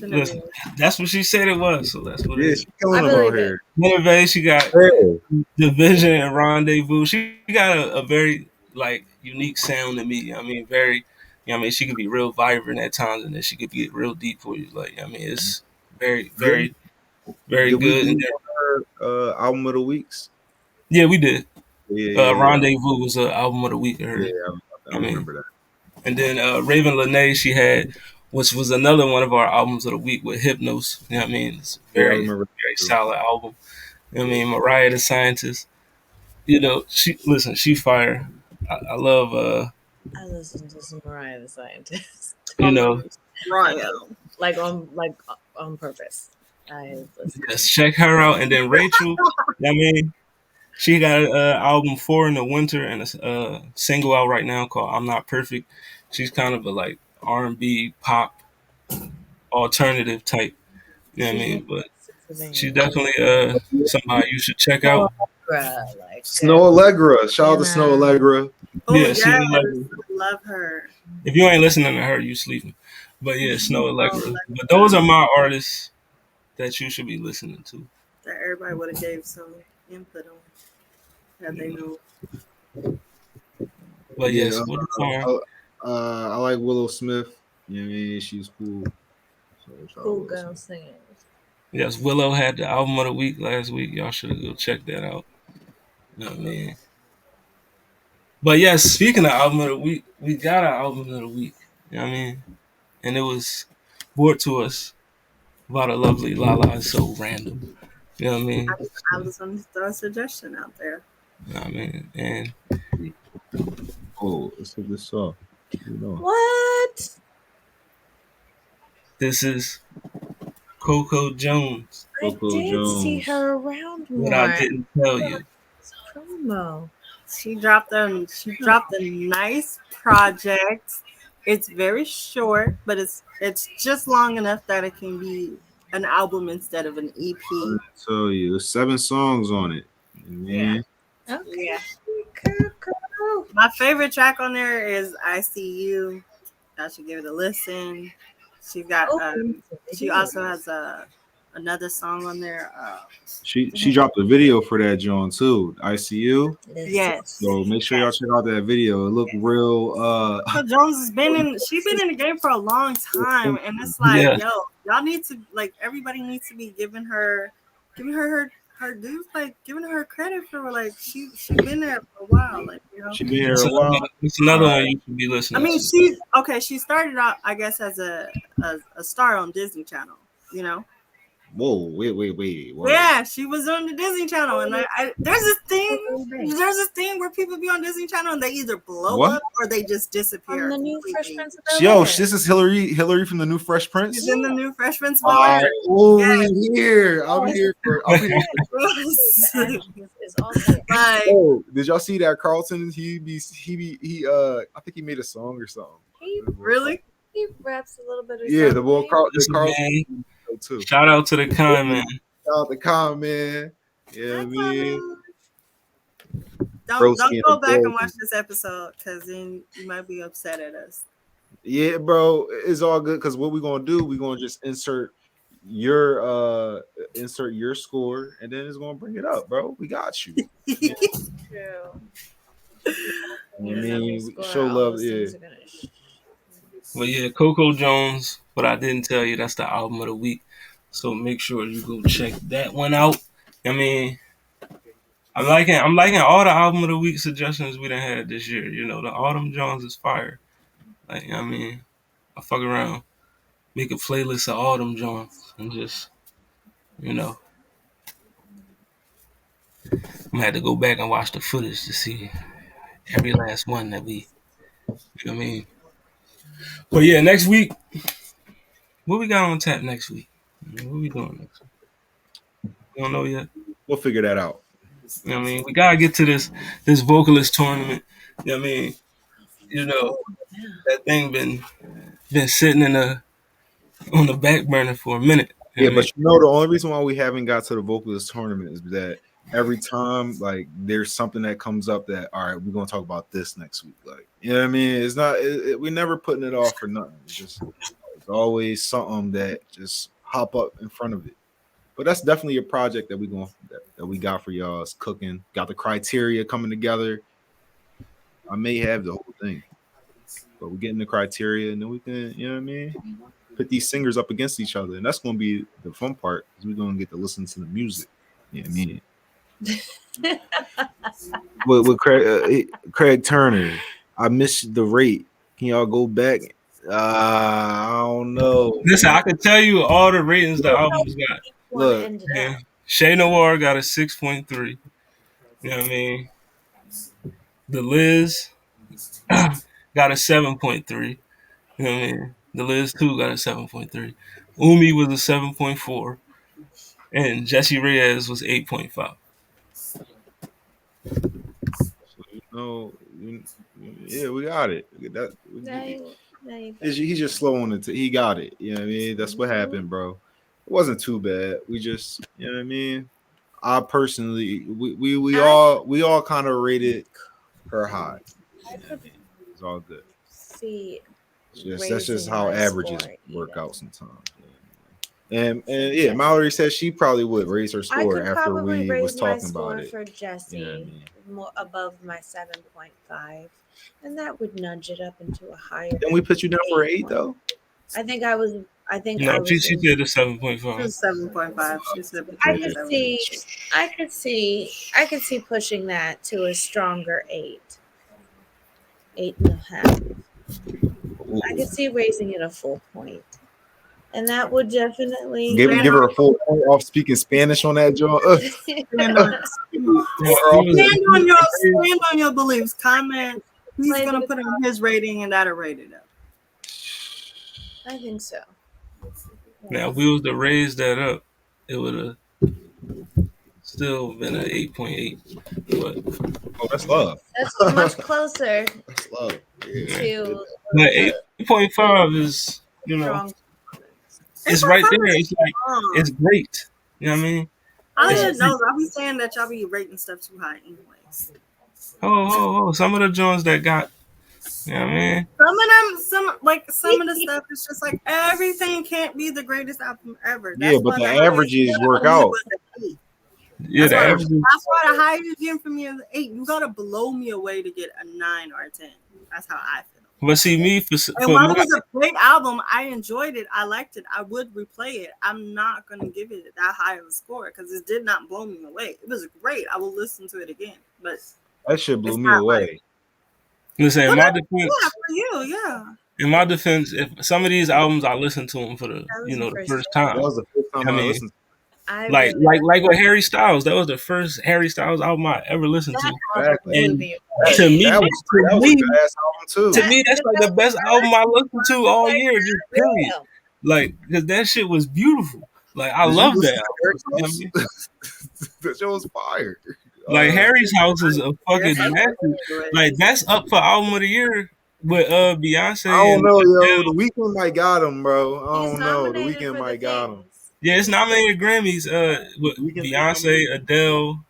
listen. That's what she said it was. So that's what it Yeah, is. she's killing I them out believe it. here. Genevieve, she got Yeah. Division and Rendezvous. She got a very like unique sound to me. I mean, very. You know what I mean, she could be real vibrant at times, and then she could get real deep for you. Like, I mean, it's very, very, very Did we good. do And then, her album of the weeks? yeah, we did. Yeah. Rendezvous was an album of the week of her. Yeah, I I mean, remember that. and then Raven Lene, she had, which was another one of our albums of the week with Hypnos. You know what I mean? It's Yeah, I very, remember. very solid album. You know what I mean? Mariah the Scientist. She fire. I love I listen to some Mariah the Scientist. Mariah. like on purpose. I listen. Just check her out. And then Rachel, you know what I mean? She got an album 4 in the winter and a single out right now called I'm Not Perfect. She's kind of a like R&B, pop, alternative type. You know what I mean? But she's definitely somebody you should check out. Like Snow Allegra. Shout out to Snow Allegra. Oh Yeah, yes, Snow Allegra. I love her. If you ain't listening to her, you sleeping. But yeah, Snow Oh, Allegra. But like those are my artists that you should be listening to. that everybody would have gave some input on had they known. But Yeah, yes, what the song? I like Willow Smith. You know what I mean? She's cool. So shout out cool Willow girl Smith. singing. Yes, Willow had the album of the week last week. Y'all should go check that out. You know what I mean? But yes, speaking of album of the week, we got our album of the week. You know what I mean? And it was brought to us by the lovely Lala. It's so random. You know what I mean? I was going to throw a suggestion out there. You know what I mean? And Oh, let's take this off. You know. What? this is Coco Jones. Coco I did see Jones. her around more. What I didn't tell you. Promo. She dropped a nice project. It's very short, but it's just long enough that it can be an album instead of an EP. I tell you, there's 7 songs on it. Man. Okay. Yeah. Cool. My favorite track on there is I See You. I should give it a listen. She got she also has another song on there. She dropped a video for that John too. ICU. Yes. So make sure y'all check out that video. It looked real So Jones has been in the game for a long time, and it's like, Yeah. yo, y'all need to, like, everybody needs to be giving her her dues, like giving her credit for, like, she been there for a while, like, you know. she been here It's a while. another one you should be I listening mean, to. she started out, I guess, as a star on Disney Channel, you know. Whoa, wait. What? Yeah, she was on the Disney Channel, and there's this thing where people be on Disney Channel and they either blow up or they just disappear. On the new Fresh completely. Prince of Yo, Bel-Air. this is Hillary from the new Fresh Prince. She's in the new Fresh Prince of All Bel-Air. right. Oh, Yes. we here. I'm here for. Is also Like, Oh, did y'all see that Carlton? He I think he made a song or something. really? he raps a little bit of Yeah, the boy Listen, Carlton man, too. shout out to the Con, man. Shout out to Con, man. Yeah, I mean, Don't Broski go and back and Broski. watch this episode because then you might be upset at us. yeah, bro, it's all good because what we're gonna do, we're gonna just insert your score and then it's gonna bring it up, bro. We got you. True. I mean, show love, yeah. But yeah, Coco Jones. But I didn't tell you that's the album of the week. So make sure you go check that one out. I mean, I'm liking all the album of the week suggestions we done had this year. You know, the Autumn Jones is fire. Like, I mean, I fuck around, make a playlist of Autumn Jones and just, you know, I'm gonna have to go back and watch the footage to see every last one that we, you know what I mean? But yeah, next week, what we got on tap next week? What we doing next week? You don't know yet? We'll figure that out. You know what I mean? We gotta get to this vocalist tournament. You know what I mean? You know, that thing been sitting on the back burner for a minute. You Yeah, know what I but you know the only reason why we haven't got to the vocalist tournament is that every time like there's something that comes up that all right, we're gonna talk about this next week. Like, you know what I mean? It's not we're never putting it off for nothing. It's always something that just hop up in front of it. But that's definitely a project that we got for y'all. It's cooking. Got the criteria coming together. I may have the whole thing, but we're getting the criteria, and then we can, you know what I mean, put these singers up against each other, and that's going to be the fun part because we're going to get to listen to the music. You know what I mean? with Craig Turner, I missed the rate. Can y'all go back? I don't know. Listen, I can tell you all the ratings the album's got. Look, Yeah. Shay Noir got a 6.3. You know what I mean? The Liz got a 7.3. You know what I mean? The Liz 2 got a 7.3. Umi was a 7.4. And Jessie Reyes was 8.5. So, yeah, we got it. He's just slow on it. He got it. You know what I mean? That's what happened, bro. It wasn't too bad. We just, you know what I mean? I personally, we all kind of rated her high. I You know what could I mean? It's all good. see That's just raising how my averages score work even. out sometimes. And yeah, Mallory said she probably would raise her I score could after probably we was raise my talking about score it. for You know what I Jessie mean? more above my 7.5, and that would nudge it up into a higher Then we put you down for 8 8 point. though. I think I was. I think No, I was. she did a She 7.5. was 7.5. She said I between could 7 and see. I could see. I could see pushing that to a stronger 8, 8.5. I could see raising it a full point, and that would definitely. Give her a full point off speaking Spanish on that joint. stand on, Yeah, we was, stand on your beliefs. Comment. He's Play gonna the put in his rating, and that'll rate it up. I think so. now, if we was to raise that up, it would have still been an 8.8. But Oh, that's love. That's much closer That's love. Yeah. to but the 8.5 is, strong. it's right 8.5 there. is It's like, strong. it's great. You know what I mean? I It's didn't know. I be saying that y'all be rating stuff too high, anyways. some of the joints that got, you know what I mean? Some of the stuff is just like everything can't be the greatest album ever. Yeah, but the averages work out. Yeah, the average. That's why the highest you get from me is 8. You gotta blow me away to get a 9 or a 10. That's how I feel. But see, me And for while my, it was a great album, I enjoyed it. I liked it. I would replay it. I'm not gonna give it that high of a score because it did not blow me away. It was great. I will listen to it again, but That shit blew it's me not away. listen, in But my yeah, defense, for you, yeah. if some of these albums I listened to them for the, That was the the first first time. That was the first time I I mean, listened. I like really like with Harry Styles, that was the first Harry Styles album I ever listened to. Exactly. And me. to me, That was a good ass album to too. me, that's like the best album I listened to all year, just period. Real. Like, cause that shit was beautiful. Like, I Did you love listen that. to Eric's You know what I House? mean? That shit was fire. Like Harry's House is a fucking Yes, master. Like that's up for album of the year with I Beyonce don't and know, yo. Adele. The Weeknd might got him, bro. I He's don't know. The nominated Weeknd for the might got him. things. Yeah, it's nominated Grammys. With The Weeknd Beyonce, Adele,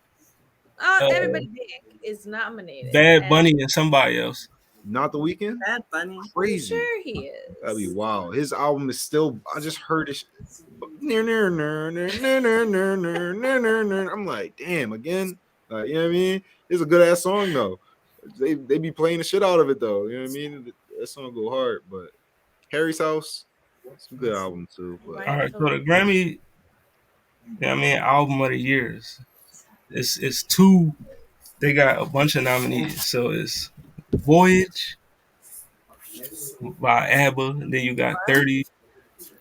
Everybody big is nominated. Bad And Bunny, and somebody else. Not the Weeknd. Bad Bunny. I'm Crazy. sure he That'd be is. wild. His album is still. I just heard it. I'm like, damn, again. You know what I mean? It's a good ass song though. They be playing the shit out of it though. You know what I mean? That song go hard, but Harry's House, it's a good album too. But All right, so the Grammy, album of the years. It's two. They got a bunch of nominees. So it's Voyage by ABBA. And then you got 30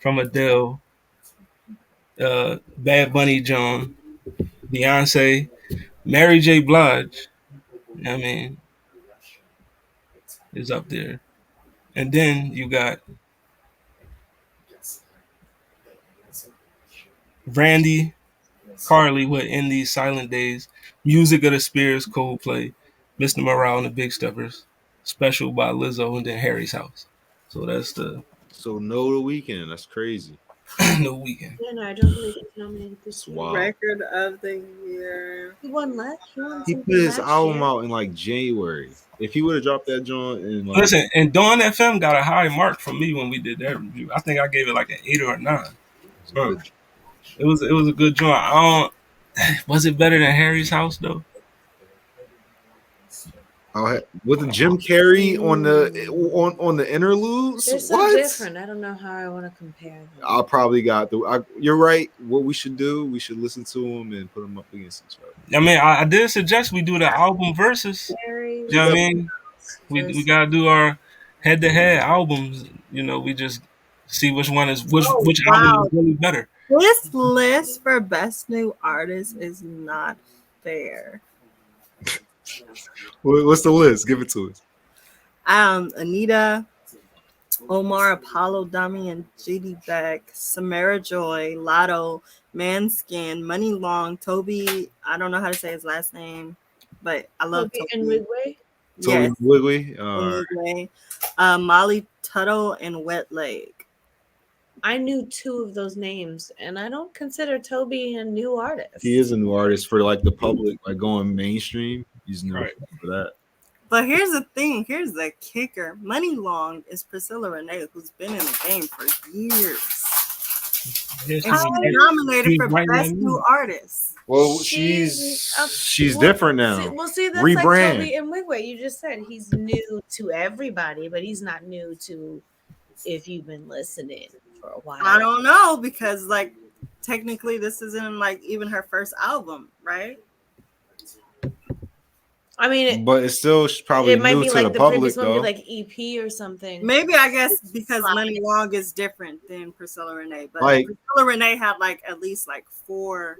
from Adele. Bad Bunny, John, Beyonce, Mary J. Blige. I mean, is up there. And then you got Randy, Carly with In These Silent Days, Music of the Spears, Coldplay, Mr. Morale and the Big Steppers, Special by Lizzo, and then Harry's House. So that's the so no, the Weeknd. That's crazy. No Weekend. Yeah, no, I don't believe he's nominated this year. Wow. Record of the year. He won last. He won He something put his last album year. out in like January. If he would have dropped that joint in like, Listen, and Dawn FM got a high mark from me when we did that review. I think I gave it like an 8 or a 9. It was a good joint. Was it better than Harry's House though? with the Jim Carrey on the interludes. They're so what? different. I don't know how I want to compare them. I probably got you're right. What we should do, we should listen to them and put them up against each other. I mean, I did suggest we do the album versus. Harry, You know what I mean? We gotta do our head-to-head albums. You know, we just see which one is which album is really better. This list for best new artist is not fair. What's the list? Give it to us. Anita, Omar, Apollo, Dummy, and JD Beck, Samara Joy, Lotto, Manskin, Money Long, Toby. I don't know how to say his last name, but I love Toby. And Wigway. Toby Yes. Wiggly. All right. Omigwe. Molly Tuttle and Wet Leg. I knew 2 of those names, and I don't consider Toby a new artist. He is a new artist for like the public, like going mainstream. He's new Right. for that. But here's the thing. Here's the kicker. Money Long is Priscilla Renee, who's been in the game for years. Yes, And she's nominated for Best New Artist. Well, She's she's different now. See, that's Rebrand. like Toby and Wigway. You just said he's new to everybody, but he's not new to if you've been listening for a while. I don't know, because like technically this isn't like even her first album, right? I mean, But it's still probably it might new be to like the the public previous one, though. be like EP or something. Maybe I guess because Like- Money Long is different than Priscilla Renee, but Like- Priscilla Renee had like at least four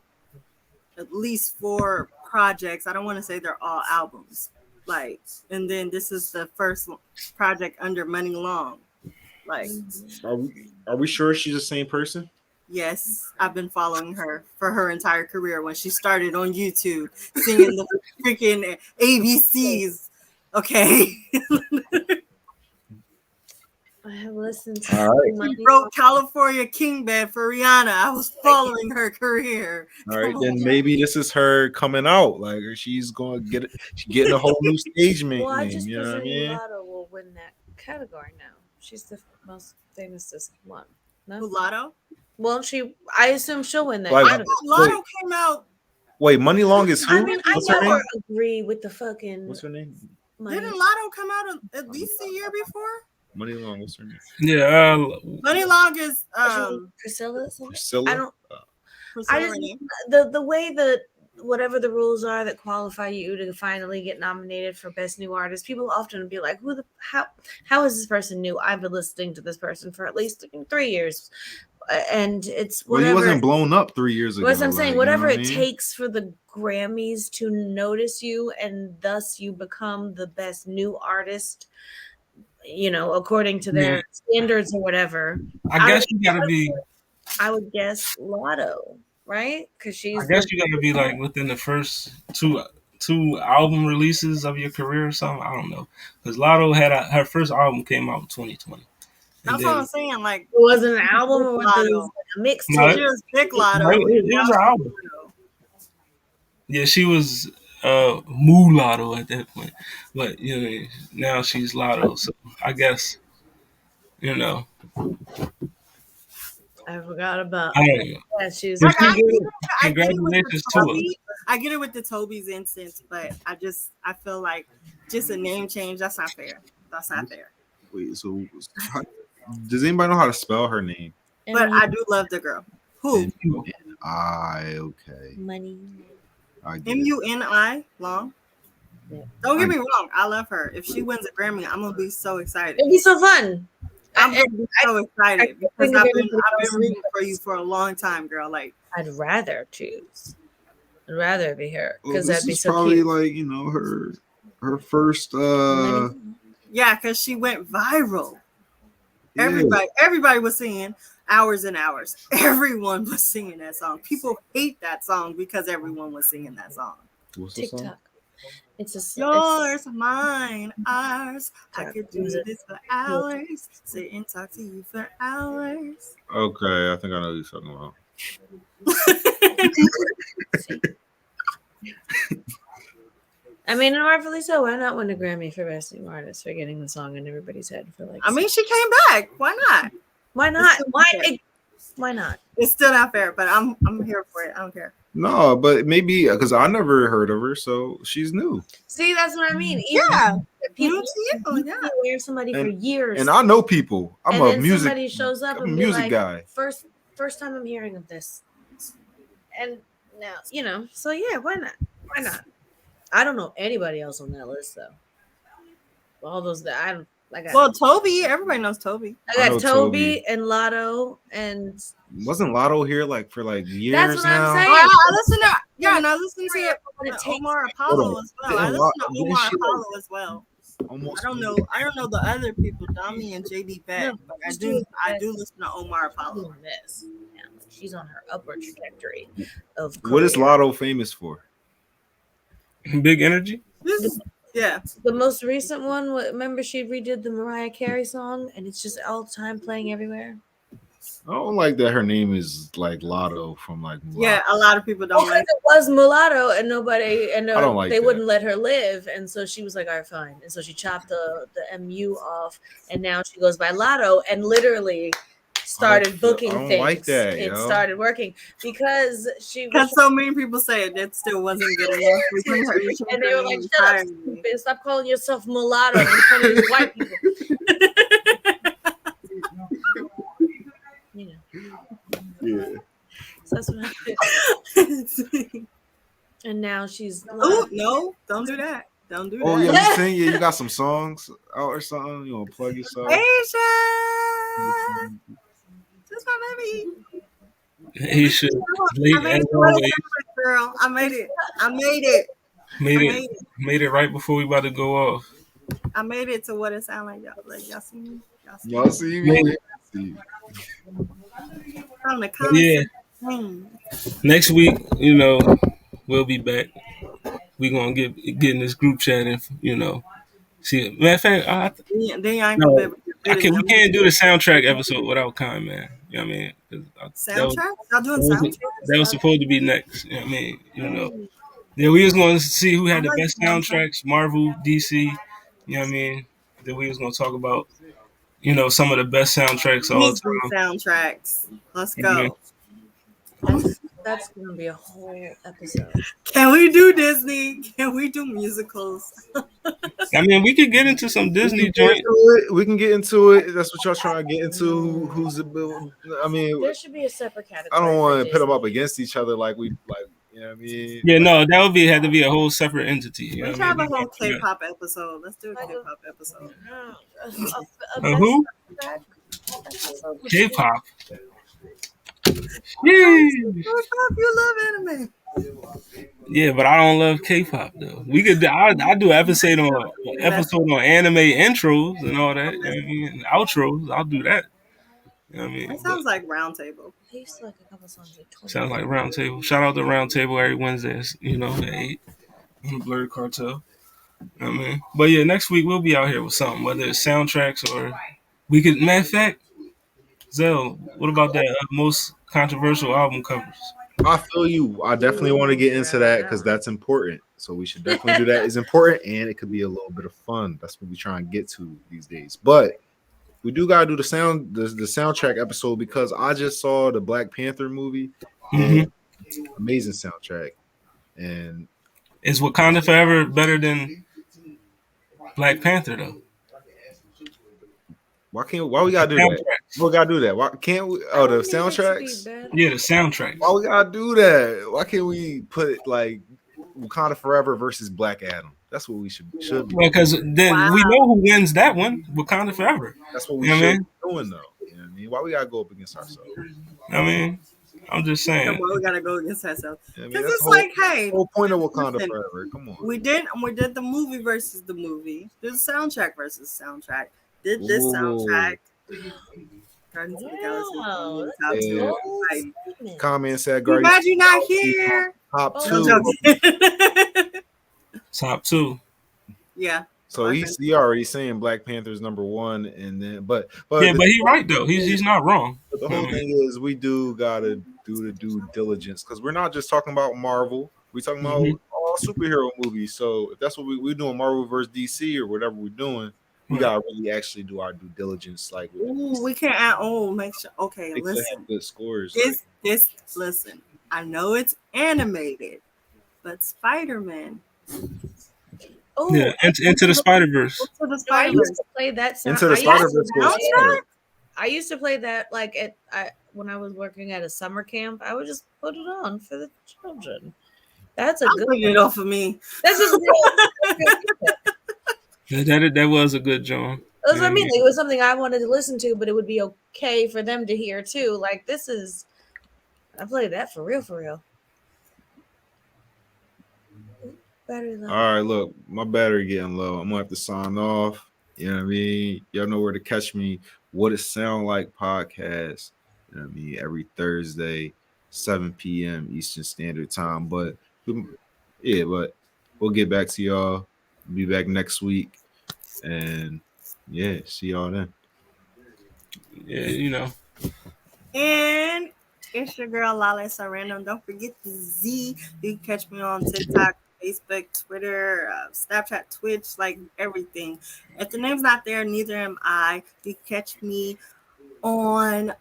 projects. I don't want to say they're all albums, like, and then this is the first project under Money Long. Like, Are we sure she's the same person? yes, I've been following her for her entire career when she started on YouTube singing the freaking ABCs. Okay. I have listened to All right. Money She wrote California King Bed for Rihanna. I was following her career. All right, Come then on. maybe this is her coming out. Like she's going to she's getting a whole new stage name. Well, I just You know what I presume mean? Lotto will win that category now. She's the most famous one. No? Mulatto? Well, I assume she'll win that Like- I category. thought Lotto came out. Wait, Money Long is who? I mean, I What's her never name? agree with the fucking What's her name? money. Didn't Lotto come out at least a year before? Money Long. What's her name? Yeah, Money Long is Priscilla? Something? Priscilla. I don't. Priscilla I just Renee. the way that whatever the rules are that qualify you to finally get nominated for Best New Artist, people often be like, how is this person new? I've been listening to this person for at least 3 years, and it's Well, he whatever. wasn't blown up 3 years ago. What I'm saying, like, whatever you know it what I mean? takes for the Grammys to notice you, and thus you become the best new artist, according to their standards or whatever. I guess you gotta be. I would guess Lotto, right? Because she's. I guess you gotta be like within the first two album releases of your career or something. I don't know, because Lotto had her first album came out in 2020. That's what I'm saying. Like, It wasn't an album or was it Lotto. a mixtape? No, she was Big Lotto. It was an album. Yeah, she was Mulatto at that point, but now she's Lotto. So I guess I forgot about. I don't know. Yeah, she's. Like, I get it Congratulations with to her. Toby. I get it with the Toby's instance, but I feel like just a name change. That's not fair. That's not fair. Wait, so does anybody know how to spell her name? But I do love the girl. Who? M-U-N-I. Okay. Money. I get it. M-U-N-I Long. Yeah. Don't get me wrong. I love her. If she wins a Grammy, I'm gonna be so excited. It'd be so fun. I'm gonna be so excited because I've been else rooting for you for a long time, girl. Like, I'd rather choose. I'd rather be her Well, because this that'd be is so probably cute. like her first. yeah, because she went viral. Yeah. Everybody was singing hours and hours. Everyone was singing that song. People hate that song because everyone was singing that song. What's the song? TikTok. It's Yours, mine, ours. I could do Music. this for hours. Sit and talk to you for hours. Okay, I think I know what you're talking about. I mean, and rightfully so. Why not win a Grammy for Best New Artist for getting the song in everybody's head for like? I mean, she came back. Why not? why not? still Why? fair. Why not? It's still not fair, but I'm here for it. I don't care. No, but maybe because I never heard of her, so she's new, See, that's what I mean. Even Yeah, people new to you. Yeah. wear somebody for years, and I know people. I'm and a then music, somebody shows up I'm a and be music like, guy. First time I'm hearing of this, and now So yeah, why not? Why not? I don't know anybody else on that list though. All those that I don't. Well, Toby, everybody knows Toby. I I got know Toby Toby. and Lotto, and Wasn't Lotto here for years That's what I'm now? saying. I listen to and I listen to what it takes. Omar Apollo Hold on. as well. I Didn't listen to didn't Omar she, Apollo as well. almost I don't know the other people, Dami and JD Beck, No, but I she's do doing listen to Omar Apollo. Doing this. Yeah, she's on her upward trajectory of What is career. Lotto famous for? Big energy. This Yeah. The most recent one, remember she redid the Mariah Carey song, and it's just all the time playing everywhere. I don't like that her name is like Lotto from like Yeah, Mulatto. a lot of people don't Because like it was mulatto, and nobody, and I don't like they that. wouldn't let her live, and so she was like, "All right, fine." And so she chopped the MU off, and now she goes by Lotto, and literally started booking I don't things. like that, It yo. started working because she was. because so many people say it still wasn't good enough. We changed her, we changed And they her were name like, "Shut up, entirely. stupid! Stop calling yourself mulatto in front of these white people." You know, Yeah. so that's what happened. And now she's Oh no! Don't do that. Don't do Oh that. yeah, you saying you got some songs out or something? You want to plug yourself? Asia, just my baby. He should. I made As it to what it always, sounds like, girl. I made it. I made it. made I it made it. made it right before we about to go off. I made it to what it sounds like. Y'all see me? Y'all see Made me? it. See. From the But comments. yeah, next week, we'll be back. We gonna get in this group chat and see. Matter of fact, Then y'all ain't gonna be no, able to get rid of we them. can't do the soundtrack episode without Kind Man. You know what I mean? 'Cause Soundtrack? Y'all doing was soundtracks? that was supposed to be next. You know what I mean? Yeah, we was going to see who I had the like best soundtracks. soundtracks, Marvel, DC. You know what I mean? Then we was going to talk about, some of the best soundtracks of all Disney time. soundtracks. Let's You know what I mean? go. That's gonna be a whole episode. Can we do Disney? Can we do musicals? I mean, we could get into some Disney joint. We can get into it. That's what y'all trying to get into. Who's the? I mean, There should be a separate I category. don't want to for put them up Disney. against each other like we like. You know what I mean? Yeah, no, that would had to be a whole separate entity. You know Let's what I have a mean? whole K-pop episode. Let's do a K-pop episode. Who? Best episode should be- K-pop. K-pop, you love anime. Yeah, but I don't love K-pop though. We could. I do episode on anime intros and all that. You know what I mean? And outros. I'll do that. You know what I mean? That sounds like Roundtable. I used to like a couple songs like 20. Sounds like Roundtable. Shout out to Roundtable every Wednesday. At 8 on the Blurred Cartel. You know what I mean? But yeah, next week we'll be out here with something, whether it's soundtracks or we could. Matter of fact, Zell, what about that most controversial album covers? I feel you. I definitely want to get into that because that's important. So we should definitely do that. It's important and it could be a little bit of fun. That's what we try and get to these days. But we do gotta do the soundtrack episode because I just saw the Black Panther movie. Mm-hmm. Amazing soundtrack. And is Wakanda Forever better than Black Panther though? why we gotta do that? We gotta do that. Why can't we? Oh, the soundtracks. Yeah, the soundtracks. Why we gotta do that? Why can't we put it like Wakanda Forever versus Black Adam? That's what we should be. Because then we know who wins that one. Wakanda Forever. That's what we should be doing, though. You know what I mean? Why we gotta go up against ourselves? I mean, I'm just saying. Why we gotta go against ourselves? Because it's like, hey, the whole point of Wakanda Forever. Come on. We did the movie versus the movie. Did the soundtrack versus soundtrack. Did this soundtrack. Guardians of the Galaxy. Top two. Like, comment said, glad you're not here. Top two. Top two. Yeah. So he already saying Black Panther's number one, and then but he's right though. He's not wrong. But the whole thing is we do gotta do the due diligence because we're not just talking about Marvel. We're talking about all superhero movies. So if that's what we're doing, Marvel versus DC or whatever we're doing, we gotta really actually do our due diligence. Like, we can't add. Make sure. Okay, listen. Good scores. Listen. I know it's animated, but Spider-Man. Oh, yeah, into the Spider-Verse. I used to play that sound. Into the Spider-Verse. I used to play that like when I was working at a summer camp. I would just put it on for the children. That's a good one. It off of me. That's just that was a good John. That's what I mean. It was something I wanted to listen to, but it would be okay for them to hear too. Like I played that for real. All right, look, my battery getting low. I'm gonna have to sign off. You know what I mean? Y'all know where to catch me. What It Sound Like podcast. You know what I mean? Every Thursday, 7 p.m. Eastern Standard Time. But we'll get back to y'all Be back next week. And yeah, see y'all then. Yeah, you know. And it's your girl Lala So Random. Don't forget the Z. You can catch me on TikTok, Facebook, Twitter, Snapchat, Twitch, like everything. If the name's not there, neither am I. You can catch me on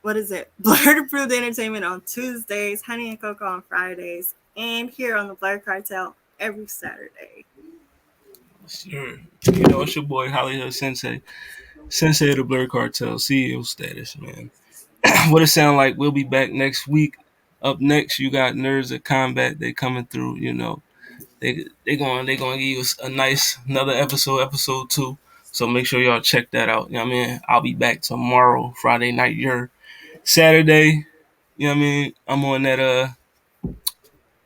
what is it? Blurred Approved Entertainment on Tuesdays, Honey and Cocoa on Fridays, and here on the Blurred Cartel every Saturday. Sure. You know, it's your boy Hollywood Sensei. Sensei of the Blur Cartel, CEO status, man. What it sound like, we'll be back next week. Up next, you got Nerds of Combat. They coming through, you know. They gonna give you a nice another episode 2. So make sure y'all check that out. You know what I mean? I'll be back tomorrow, Friday night. Your Saturday. You know what I mean? I'm on that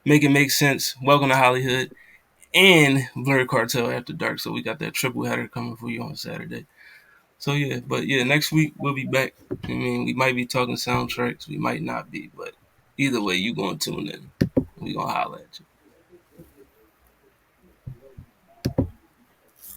Make It Make Sense. Welcome to Hollywood and Blur Cartel After Dark. So we got that triple header coming for you on Saturday. So yeah, but yeah, next week we'll be back. I mean, we might be talking soundtracks, we might not be, but either way, you gonna tune in. We gonna holler at you.